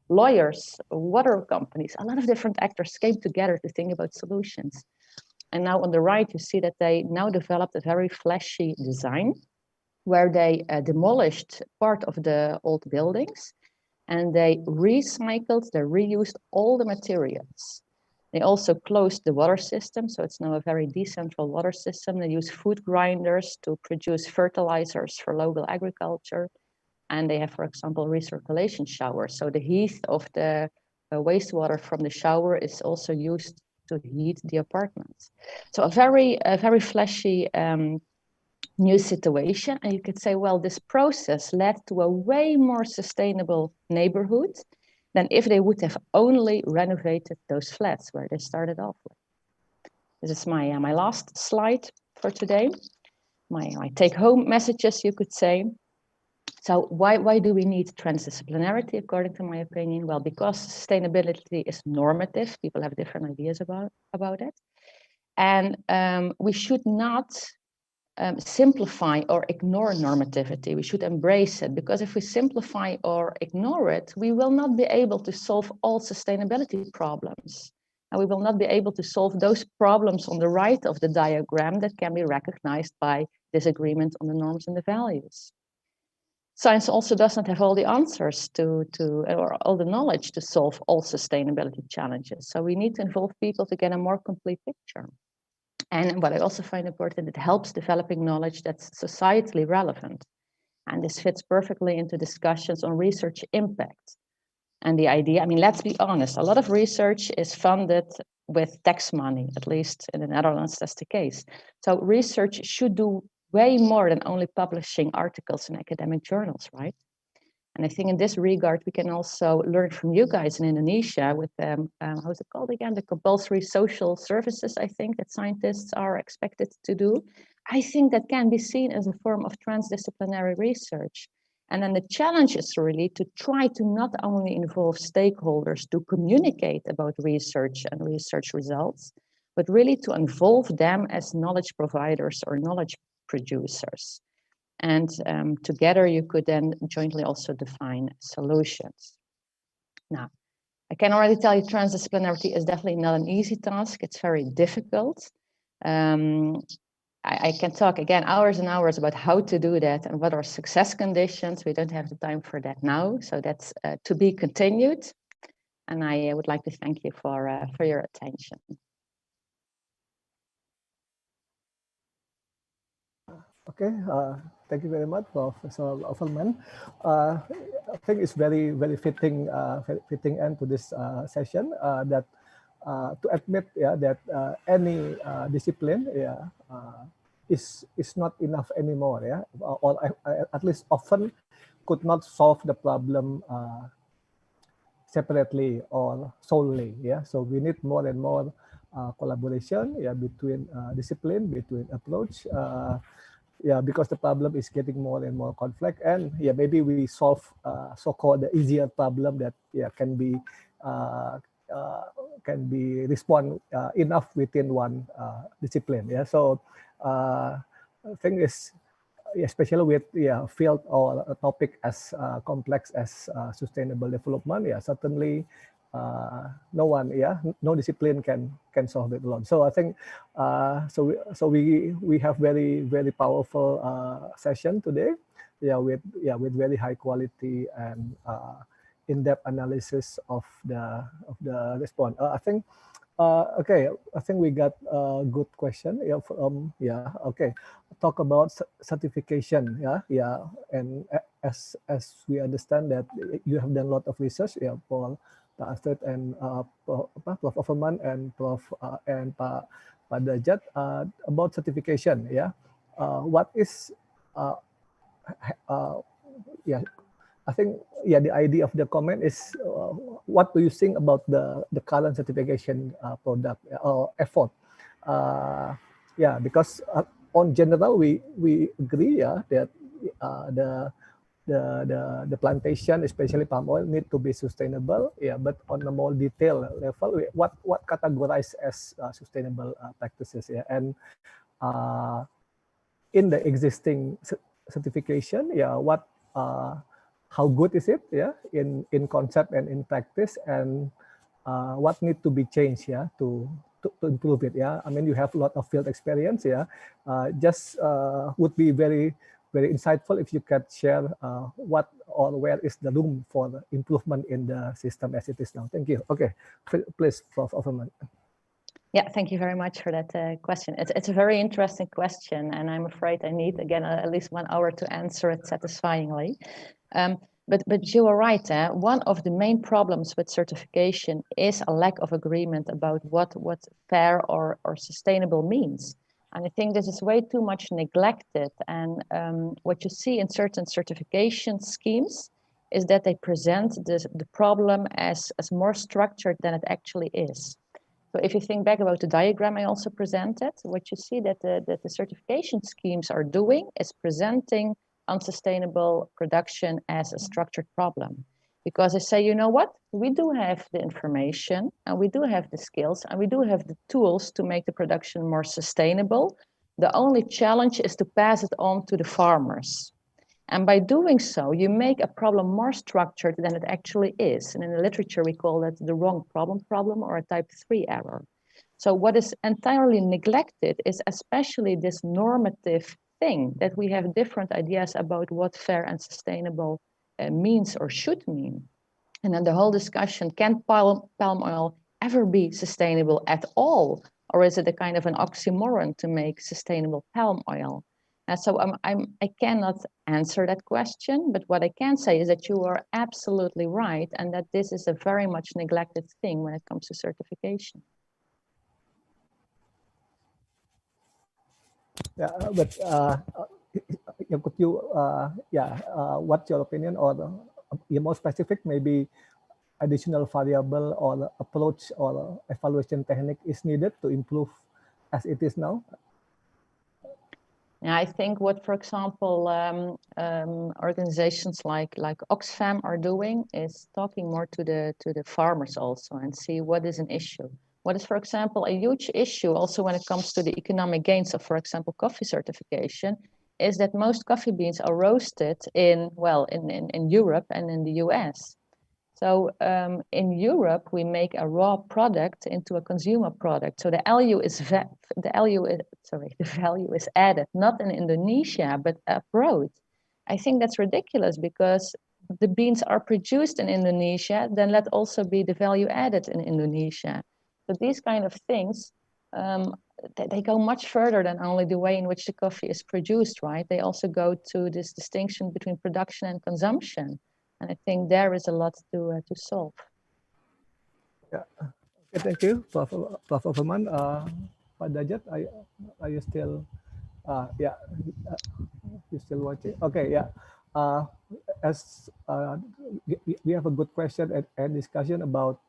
lawyers, water companies, a lot of different actors came together to think about solutions. And now on the right, you see that they now developed a very flashy design where they demolished part of the old buildings and they recycled, they reused all the materials. They also closed the water system, so it's now a very decentral water system. They use food grinders to produce fertilizers for local agriculture. And they have, for example, recirculation showers. So the heat of the wastewater from the shower is also used to heat the apartments. So a very flashy new situation. And you could say, well, this process led to a way more sustainable neighborhood than if they would have only renovated those flats where they started off with. This is my last slide for today. My take-home messages, you could say. So why do we need transdisciplinarity, according to my opinion? Well, because sustainability is normative. People have different ideas about it. And we should not simplify or ignore normativity. We should embrace it, because if we simplify or ignore it, we will not be able to solve all sustainability problems. And we will not be able to solve those problems on the right of the diagram that can be recognized by disagreement on the norms and the values. Science also does not have all the answers or all the knowledge to solve all sustainability challenges. So we need to involve people to get a more complete picture. And what I also find important, it helps developing knowledge that's societally relevant. And this fits perfectly into discussions on research impact. And the idea, I mean, let's be honest, a lot of research is funded with tax money, at least in the Netherlands, that's the case. So research should do way more than only publishing articles in academic journals, right? And I think in this regard, we can also learn from you guys in Indonesia with, how's it called again? The compulsory social services, I think, that scientists are expected to do. I think that can be seen as a form of transdisciplinary research. And then the challenge is really to try to not only involve stakeholders to communicate about research and research results, but really to involve them as knowledge providers or knowledge producers. And together you could then jointly also define solutions. Now, I can already tell you transdisciplinarity is definitely not an easy task. It's very difficult. I can talk again hours and hours about how to do that and what are success conditions. We don't have the time for that now. So that's to be continued. And I would like to thank you for your attention. Okay, thank you very much, Professor Offermans. I think it's very fitting end to this session. That to admit, that any discipline, is not enough anymore, or at least often could not solve the problem separately or solely, So we need more and more collaboration, between discipline, between approach. Because the problem is getting more and more complex, and maybe we solve so-called the easier problem that can be respond enough within one discipline. So thing is, especially with field or a topic as complex as sustainable development, certainly no discipline can solve it alone. So I think so we have very powerful session today, with very high quality and in-depth analysis of the response. I think okay, I think we got a good question. Okay, talk about certification. And as we understand that you have done a lot of research, for Astrid and Prof. Offermans and Prof. And Pak Dradjad about certification. What is I think the idea of the comment is what do you think about the current certification product or effort? Because on general, we agree, yeah, that the plantation, especially palm oil, need to be sustainable. Yeah, but on a more detailed level, what categorized as sustainable practices? Yeah, and in the existing certification, yeah, what how good is it? Yeah, in concept and in practice, and what need to be changed? Yeah, to improve it. Yeah, I mean, you have a lot of field experience. Yeah, just would be very insightful if you could share what or where is the room for the improvement in the system as it is now. Thank you. Okay, please, Prof. Offerman. Yeah, thank you very much for that question. It's a very interesting question, and I'm afraid I need, again, at least 1 hour to answer it satisfyingly. But you are right. One of the main problems with certification is a lack of agreement about what fair or sustainable means. And I think this is way too much neglected. And what you see in certain certification schemes is that they present the problem as more structured than it actually is. So if you think back about the diagram I also presented, what you see that the certification schemes are doing is presenting unsustainable production as a structured problem. Because they say, you know what, we do have the information and we do have the skills and we do have the tools to make the production more sustainable. The only challenge is to pass it on to the farmers. And by doing so, you make a problem more structured than it actually is. And in the literature, we call that the wrong problem or a type 3 error. So what is entirely neglected is especially this normative thing that we have different ideas about what fair and sustainable means or should mean. And then the whole discussion, can palm oil ever be sustainable at all? Or is it a kind of an oxymoron to make sustainable palm oil? So I cannot answer that question, but what I can say is that you are absolutely right, and that this is a very much neglected thing when it comes to certification. Yeah, but could you, what's your opinion, or more specific, maybe additional variable or approach or evaluation technique is needed to improve as it is now? Yeah, I think what, for example, organizations like Oxfam are doing is talking more to the farmers also and see what is an issue. What is, for example, a huge issue also when it comes to the economic gains of, for example, coffee certification, is that most coffee beans are roasted in Europe and in the US. So in Europe, we make a raw product into a consumer product. So the value is added, not in Indonesia, but abroad. I think that's ridiculous because the beans are produced in Indonesia, then let also be the value added in Indonesia. So these kind of things, they go much further than only the way in which the coffee is produced, right? They also go to this distinction between production and consumption. And I think there is a lot to solve. Yeah. Okay, thank you, Prof. Offerman. Pak Dradjad, are you still? You still watching? Okay, yeah. As we have a good question and discussion about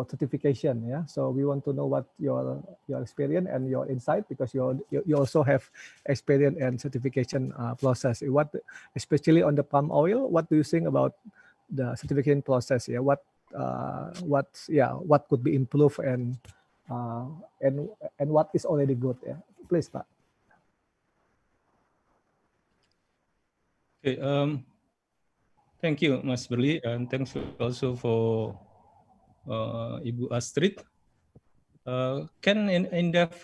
certification, yeah. So we want to know what your experience and your insight, because you also have experience and certification process. What, especially on the palm oil, what do you think about the certification process? Yeah, what could be improved and what is already good? Yeah, please, Pak. Okay. Thank you, Mas Berly, and thanks also for Ibu Astrid. Can INDEF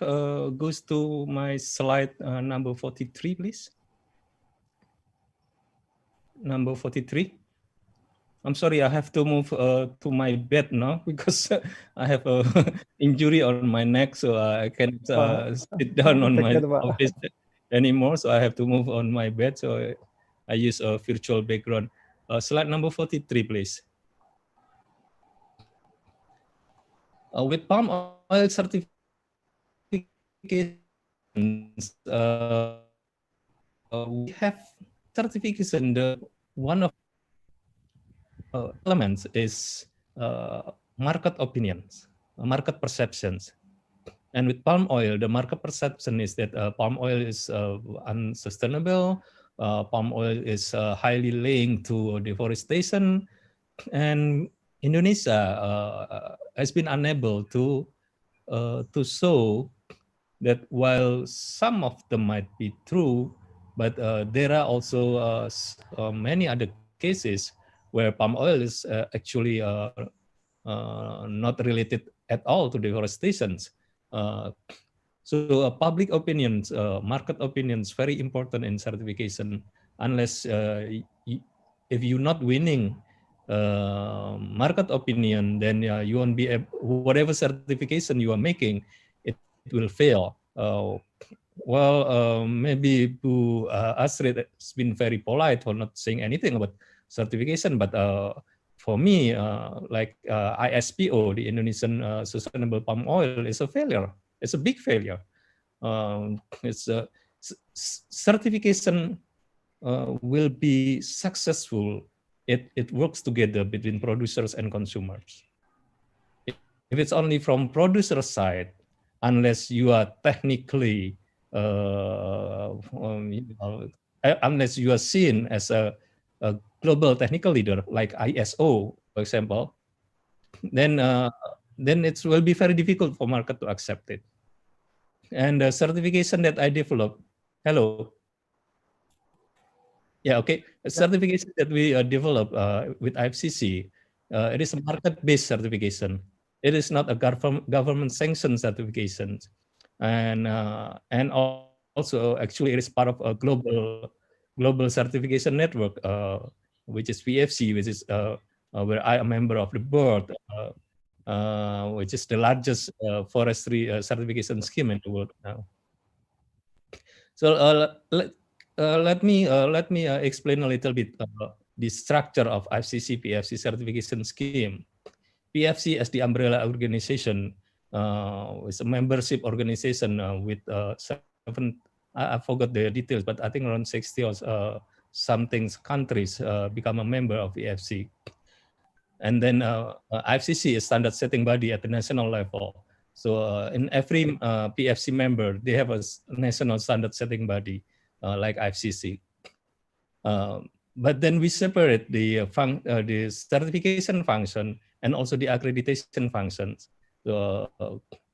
goes to my slide number 43, please? Number 43. I'm sorry, I have to move to my bed now because I have an injury on my neck, so I can't sit down on my office anymore. So I have to move on my bed. So I use a virtual background. Slide number 43, please. With palm oil certifications, we have certification. One of elements is market opinions, market perceptions. And with palm oil, the market perception is that palm oil is unsustainable. Palm oil is highly linked to deforestation, and Indonesia has been unable to show that while some of them might be true, but there are also many other cases where palm oil is actually not related at all to deforestation. So public opinions, market opinions, very important in certification. Unless if you're not winning market opinion, then you won't be whatever certification you are making, it will fail. Maybe Bu Astrid has been very polite for not saying anything about certification, but for me, like ISPO, the Indonesian Sustainable Palm Oil, is a failure. It's a big failure. It's a certification will be successful. It works together between producers and consumers. If it's only from producer side, unless you are technically, unless you are seen as a global technical leader like ISO, for example, then it will be very difficult for market to accept it. And the certification that I developed, hello. Yeah, okay. A certification that we developed with IFCC, it is a market-based certification. It is not a government-sanctioned certification, and also actually it is part of a global certification network, which is PFC, which is where I am a member of the board, which is the largest forestry certification scheme in the world now. So let me explain a little bit the structure of IFCC PFC certification scheme. PFC as the umbrella organization is a membership organization with I forgot the details, but I think around 60 or something countries become a member of PFC. And then IFCC is standard setting body at the national level. So in every PFC member, they have a national standard setting body like IFCC. But then we separate the certification function and also the accreditation functions. So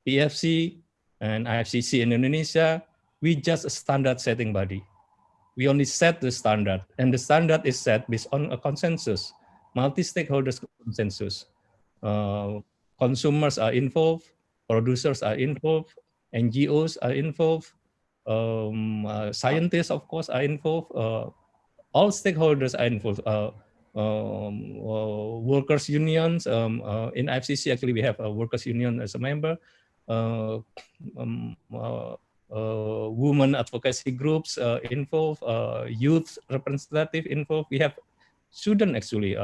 PFC and IFCC in Indonesia, we just a standard setting body. We only set the standard, and the standard is set based on a consensus, multi-stakeholders consensus. Consumers are involved, producers are involved, NGOs are involved, scientists, of course, are involved. All stakeholders are involved. Workers' unions. In IFCC, actually, we have a workers' union as a member. Women advocacy groups involved. Youth representative involved. We have students actually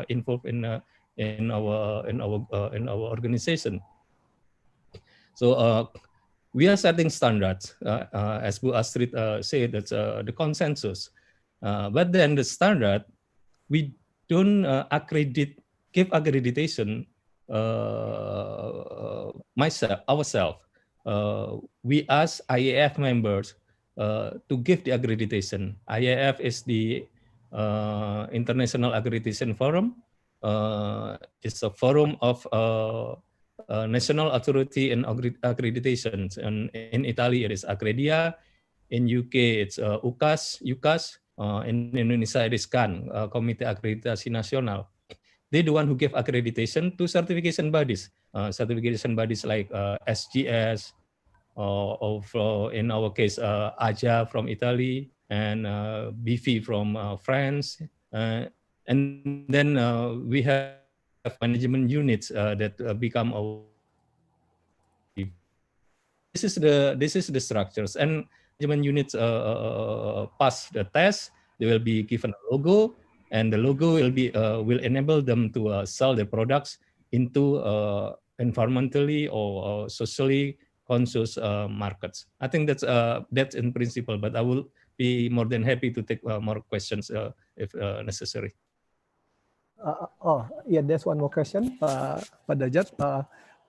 involved in our organization. So we are setting standards, as Bu Astrid said. That's the consensus. But then the standard, we don't give accreditation ourselves. We ask IAF members to give the accreditation. IAF is the International Accreditation Forum. It's a forum of national authority and accreditations. And in Italy, it is Accredia. In UK, it's UCAS. In Indonesia, it is CAN, Komite Akreditasi Nasional. They're the one who give accreditation to certification bodies. Certification bodies like SGS, or in our case, AJA from Italy, and BV from France. And then we have management units that become our. This is the structures, and management units pass the test. They will be given a logo, and the logo will enable them to sell their products into environmentally or socially conscious markets. I think that's in principle, but I will be more than happy to take more questions if necessary. Yeah, there's one more question, Pak Dradjad.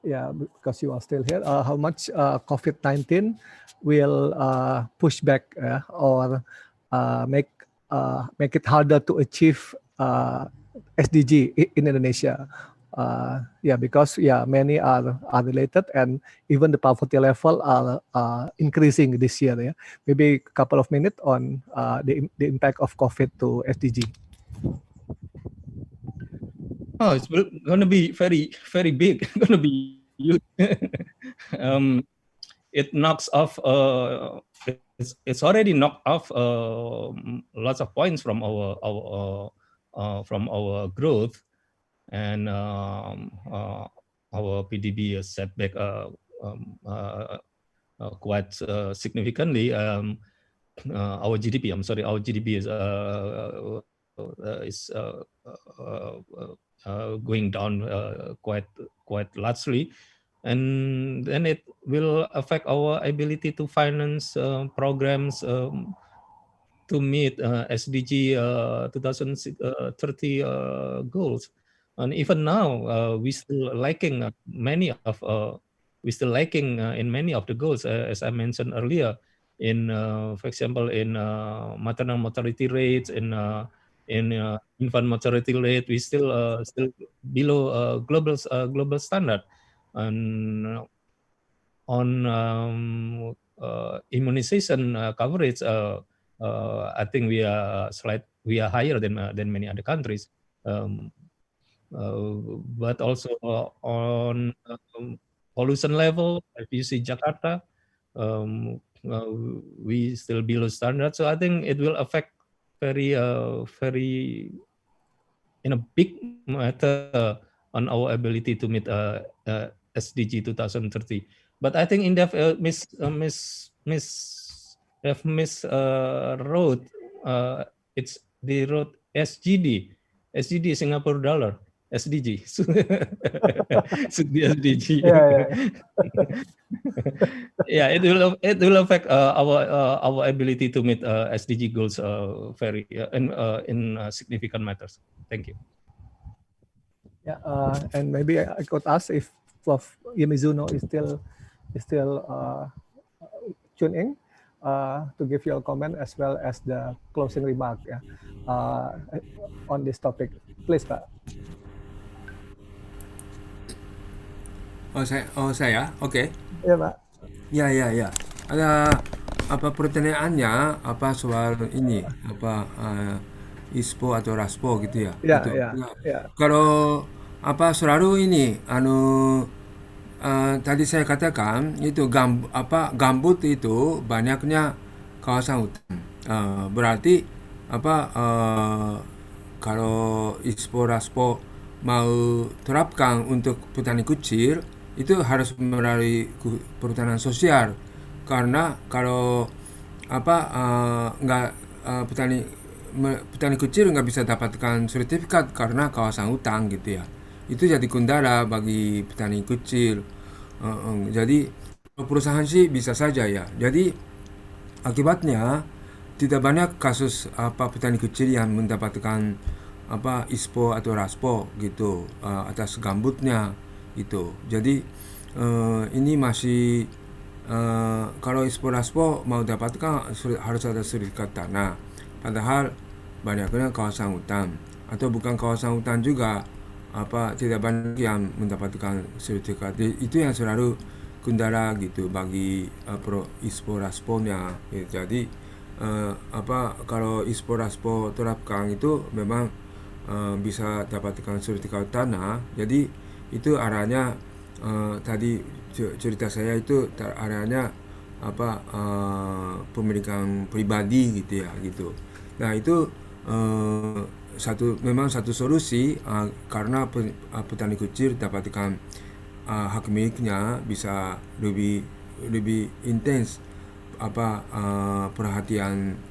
yeah, because you are still here, how much COVID-19 will push back or make it harder to achieve SDG in Indonesia. Yeah, because many are related, and even the poverty level are increasing this year. Yeah, maybe a couple of minutes on the impact of COVID to SDG. Oh, it's going to be very, very big. Going to be huge. It knocks off. It's already knocked off lots of points from our growth, and our PDB is set back quite significantly. Our GDP, our GDP is going down quite largely, and then it will affect our ability to finance programs to meet SDG 2030 goals. And even now, we still lacking in many of the goals, as I mentioned earlier. In, for example, in maternal mortality rates, in infant mortality rate, we still below global standard. And on immunization coverage, I think we are higher than many other countries. But also on pollution level, if you see Jakarta, we still below standard. So I think it will affect very in a big matter on our ability to meet SDG 2030. But I think INDEF wrote it's they wrote SGD Singapore dollar SDG. Should be SDG. Yeah, it will affect our ability to meet SDG goals very in significant matters. Thank you. Yeah, and maybe I could ask if Prof. Mizuno is still tuned in to give your comment as well as the closing remark on this topic. Please, Pak. Saya, oke. Ya, Pak. Ya. Ada pertanyaannya soal ini ISPO atau RASPO gitu ya? Ya. Kalau selalu ini tadi saya katakan itu gambut itu banyaknya kawasan hutan. Berarti kalau ISPO RASPO mau terapkan untuk petani kecil itu harus melalui perhutanan sosial, karena kalau petani kecil nggak bisa dapatkan sertifikat karena kawasan hutan gitu ya. Itu jadi kendala bagi petani kecil. Jadi perusahaan sih bisa saja ya. Jadi akibatnya tidak banyak kasus petani kecil yang mendapatkan ISPO atau RASPO gitu atas gambutnya gitu. Jadi ini masih kalau ISPO RASPO mau dapatkan harus ada sertifikat tanah. Padahal banyaknya kawasan hutan atau bukan kawasan hutan juga tidak banyak yang mendapatkan sertifikat. Itu yang selalu kendala gitu bagi ISPO RASPO-nya. Jadi kalau ISPO RASPO terapkan itu memang bisa dapatkan sertifikat tanah. Jadi itu arahnya tadi cerita saya itu arahnya pemilikan pribadi gitu ya gitu. Nah itu memang satu solusi karena petani kecil dapatkan hak miliknya bisa lebih intens perhatian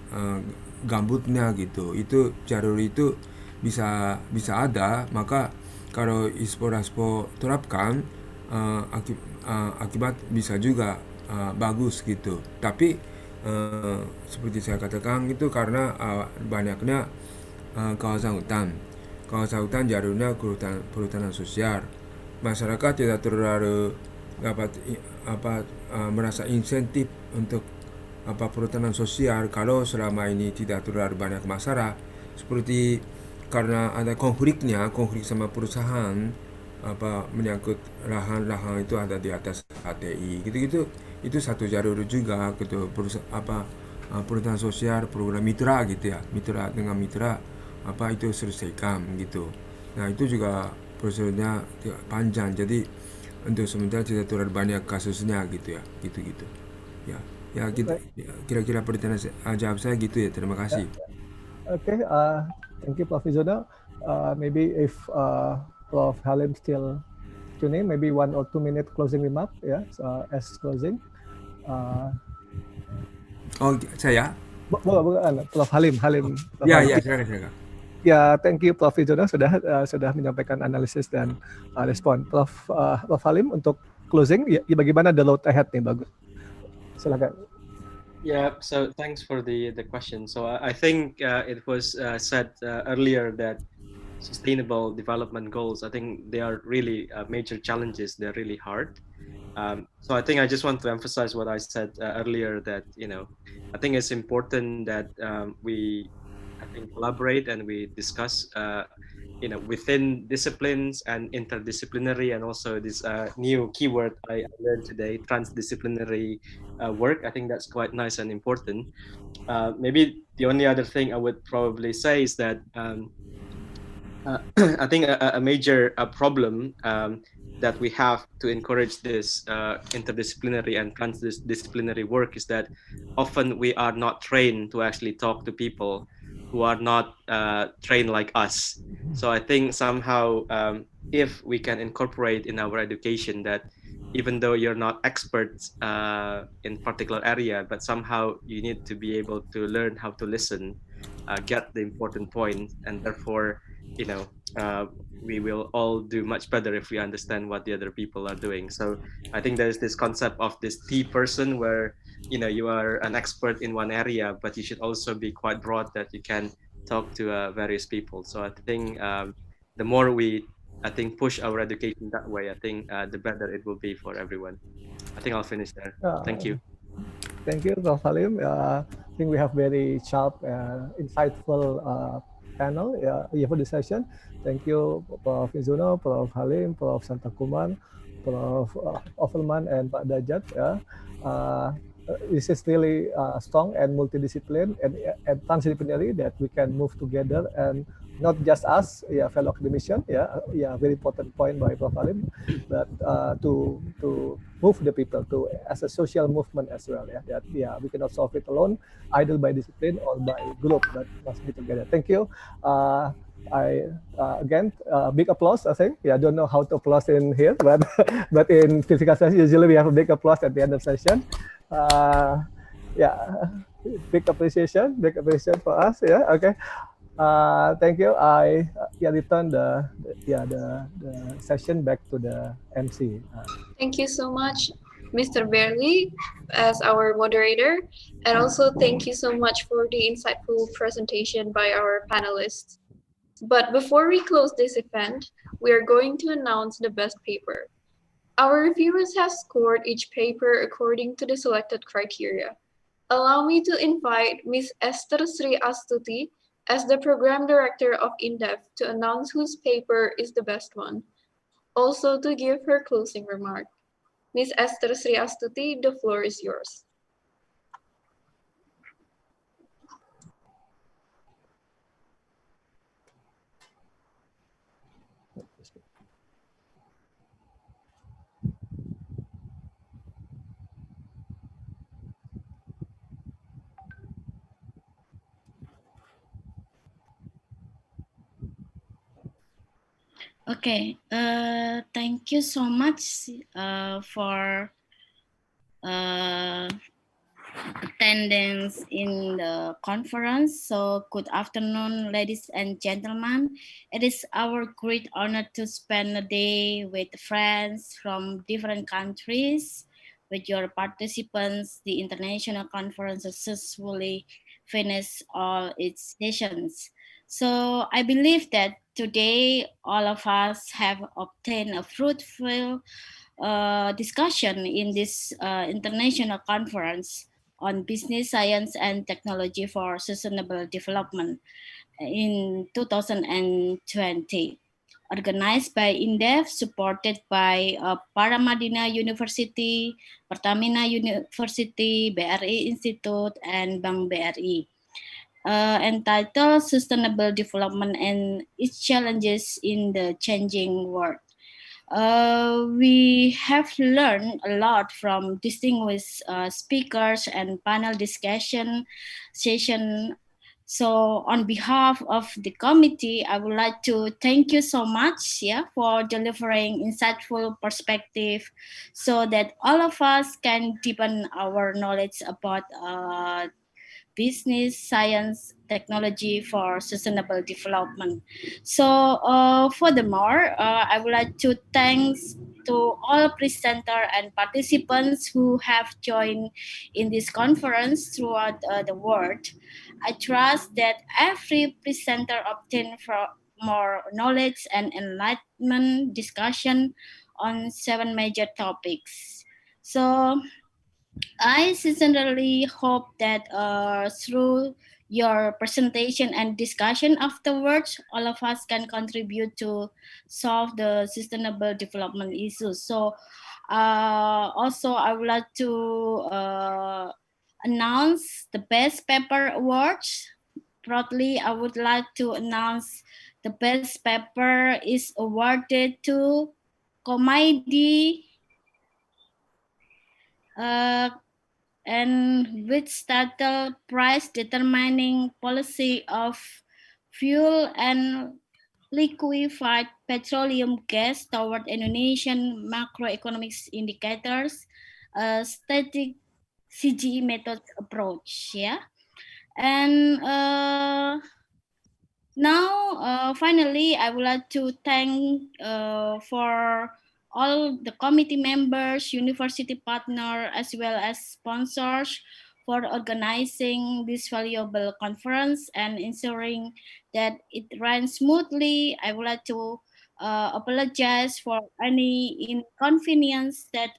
gambutnya gitu. Itu jalur itu bisa ada, maka kalau ISPO RASPO terapkan akibat bisa juga bagus gitu. Tapi seperti saya katakan itu karena banyaknya kawasan hutan jalurnya perhutanan sosial. masyarakat tidak terlalu dapat merasa insentif untuk perhutanan sosial kalau selama ini tidak terlalu banyak masalah, seperti karena ada konflik sama perusahaan menyangkut lahan itu ada di atas HTI gitu-gitu. Itu satu jalur juga gitu, perhutanan sosial program mitra gitu ya, mitra dengan mitra itu selesaikan gitu. Nah itu juga prosedurnya panjang, jadi untuk sementara tidak terlalu banyak kasusnya gitu ya, gitu-gitu ya. Gitu, kira-kira pertanyaan jawab saya gitu ya. Terima kasih. Okay, thank you, Prof. Mizuno. Maybe if Prof. Halim still tuning, maybe 1 or 2 minute closing remark, as closing. Saya? Bukan, Prof. Halim. Ya, silakan. Ya, thank you, Prof. Mizuno sudah menyampaikan analisis dan respon. Prof. Halim untuk closing, ya bagaimana the road ahead nih, bagus. Silakan. Yeah, so thanks for the question. So I think it was said earlier that sustainable development goals, I think they are really major challenges. They're really hard. So I think I just want to emphasize what I said earlier, that, I think it's important that we collaborate and we discuss, within disciplines and interdisciplinary, and also this new keyword I learned today, transdisciplinary work. I think that's quite nice and important. Maybe the only other thing I would probably say is that I think a major problem that we have to encourage this interdisciplinary and transdisciplinary work is that often we are not trained to actually talk to people who are not trained like us. So I think somehow if we can incorporate in our education that even though you're not experts in particular area, but somehow you need to be able to learn how to listen, get the important point, and therefore we will all do much better if we understand what the other people are doing. So I think there's this concept of this T person where you are an expert in one area, but you should also be quite broad, that you can talk to various people. So I think the more we push our education that way, I think the better it will be for everyone. I think I'll finish there. Thank you. Thank you, Prof. Halim. I think we have very sharp, insightful panel for this session. Thank you, Prof. Mizuno, Prof. Halim, Prof. Santhakumar, Prof. Offermans, and Pak Dradjad. This is really strong and multidisciplinary and transdisciplinary, that we can move together, and not just us, fellow academicians, very important point by Prof. Halim, but to move the people as a social movement as well. We cannot solve it alone, either by discipline or by group, but must be together. Thank you. Again, big applause, I think. I don't know how to applause in here, but but in physical session, usually we have a big applause at the end of session. Big appreciation for us. Okay. Thank you. I return the session back to the MC. Thank you so much, Mr. Berly, as our moderator, and also thank you so much for the insightful presentation by our panelists. But before we close this event, we are going to announce the best paper. Our reviewers have scored each paper according to the selected criteria. Allow me to invite Ms. Esther Sri Astuti as the Program Director of INDEF to announce whose paper is the best one. Also to give her closing remark. Ms. Esther Sri Astuti, the floor is yours. Okay, thank you so much for attendance in the conference. So good afternoon, ladies and gentlemen. It is our great honor to spend a day with friends from different countries. With your participants, the international conference successfully finished all its sessions. So I believe that today all of us have obtained a fruitful discussion in this international conference on business science and technology for sustainable development in 2020, organized by INDEF, supported by Paramadina University, Pertamina University, BRI Institute, and Bank BRI. Entitled Sustainable Development and Its Challenges in the Changing World. We have learned a lot from distinguished speakers and panel discussion session. So on behalf of the committee, I would like to thank you so much for delivering insightful perspective so that all of us can deepen our knowledge about business, science, technology for sustainable development. So furthermore, I would like to thank to all presenters and participants who have joined in this conference throughout the world. I trust that every presenter obtained more knowledge and enlightenment discussion on 7 major topics. So I sincerely hope that through your presentation and discussion afterwards, all of us can contribute to solve the sustainable development issues. So also I would like to announce the best paper awards. Proudly, I would like to announce the best paper is awarded to Komaidi and which title Price Determining Policy of Fuel and Liquefied Petroleum Gas Toward Indonesian Macroeconomics Indicators, Static CGE Method Approach. And now, finally, I would like to thank for all the committee members, university partners, as well as sponsors for organizing this valuable conference and ensuring that it runs smoothly. I would like to apologize for any inconvenience that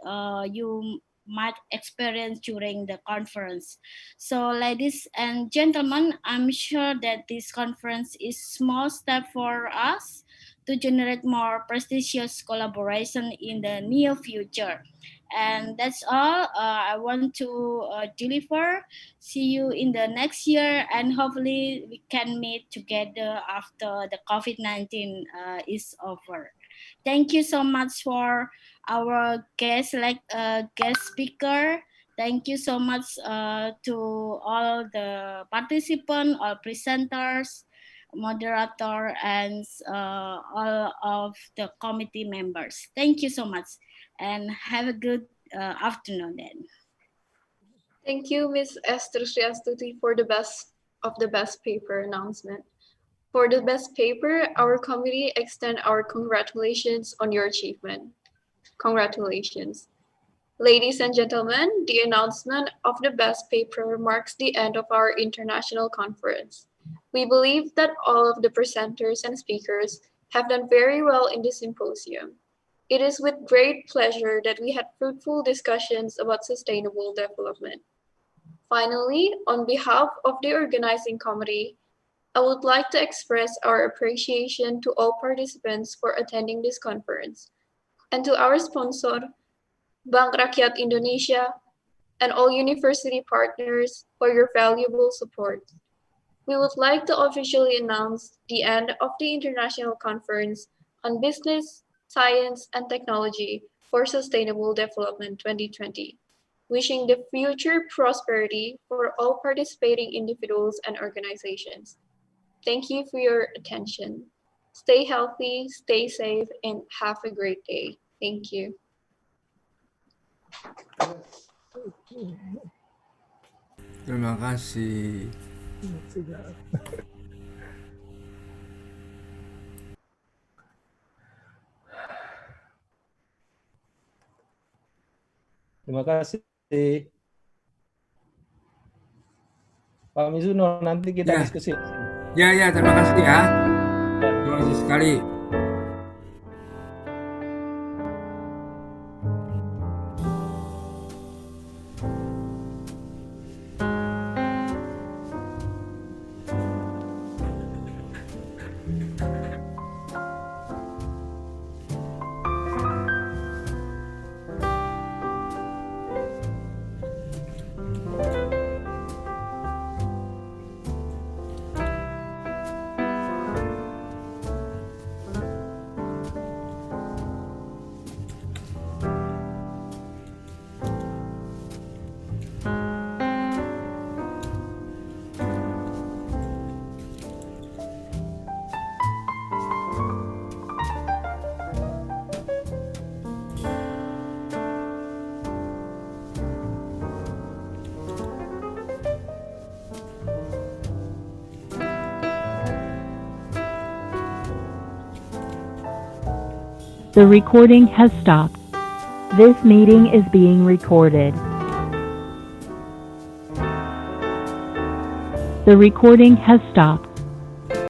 you might experience during the conference. So ladies and gentlemen, I'm sure that this conference is a small step for us to generate more prestigious collaboration in the near future. And that's all I want to deliver. See you in the next year, and hopefully we can meet together after the COVID-19 is over. Thank you so much for our guest speaker. Thank you so much to all the participants, all presenters, moderator, and all of the committee members. Thank you so much, and have a good afternoon then. Thank you, Ms. Esther Astuti, for the best paper announcement. For the best paper, our committee extend our congratulations on your achievement. Congratulations. Ladies and gentlemen, the announcement of the best paper marks the end of our international conference. We believe that all of the presenters and speakers have done very well in this symposium. It is with great pleasure that we had fruitful discussions about sustainable development. Finally, on behalf of the organizing committee, I would like to express our appreciation to all participants for attending this conference, and to our sponsor, Bank Rakyat Indonesia, and all university partners for your valuable support. We would like to officially announce the end of the International Conference on Business, Science, and Technology for Sustainable Development 2020, wishing the future prosperity for all participating individuals and organizations. Thank you for your attention. Stay healthy, stay safe, and have a great day. Thank you. Terima kasih. Terima kasih. Pak Mizuno, nanti kita diskusi. Ya, terima kasih ya. Terima kasih sekali. The recording has stopped. This meeting is being recorded. The recording has stopped.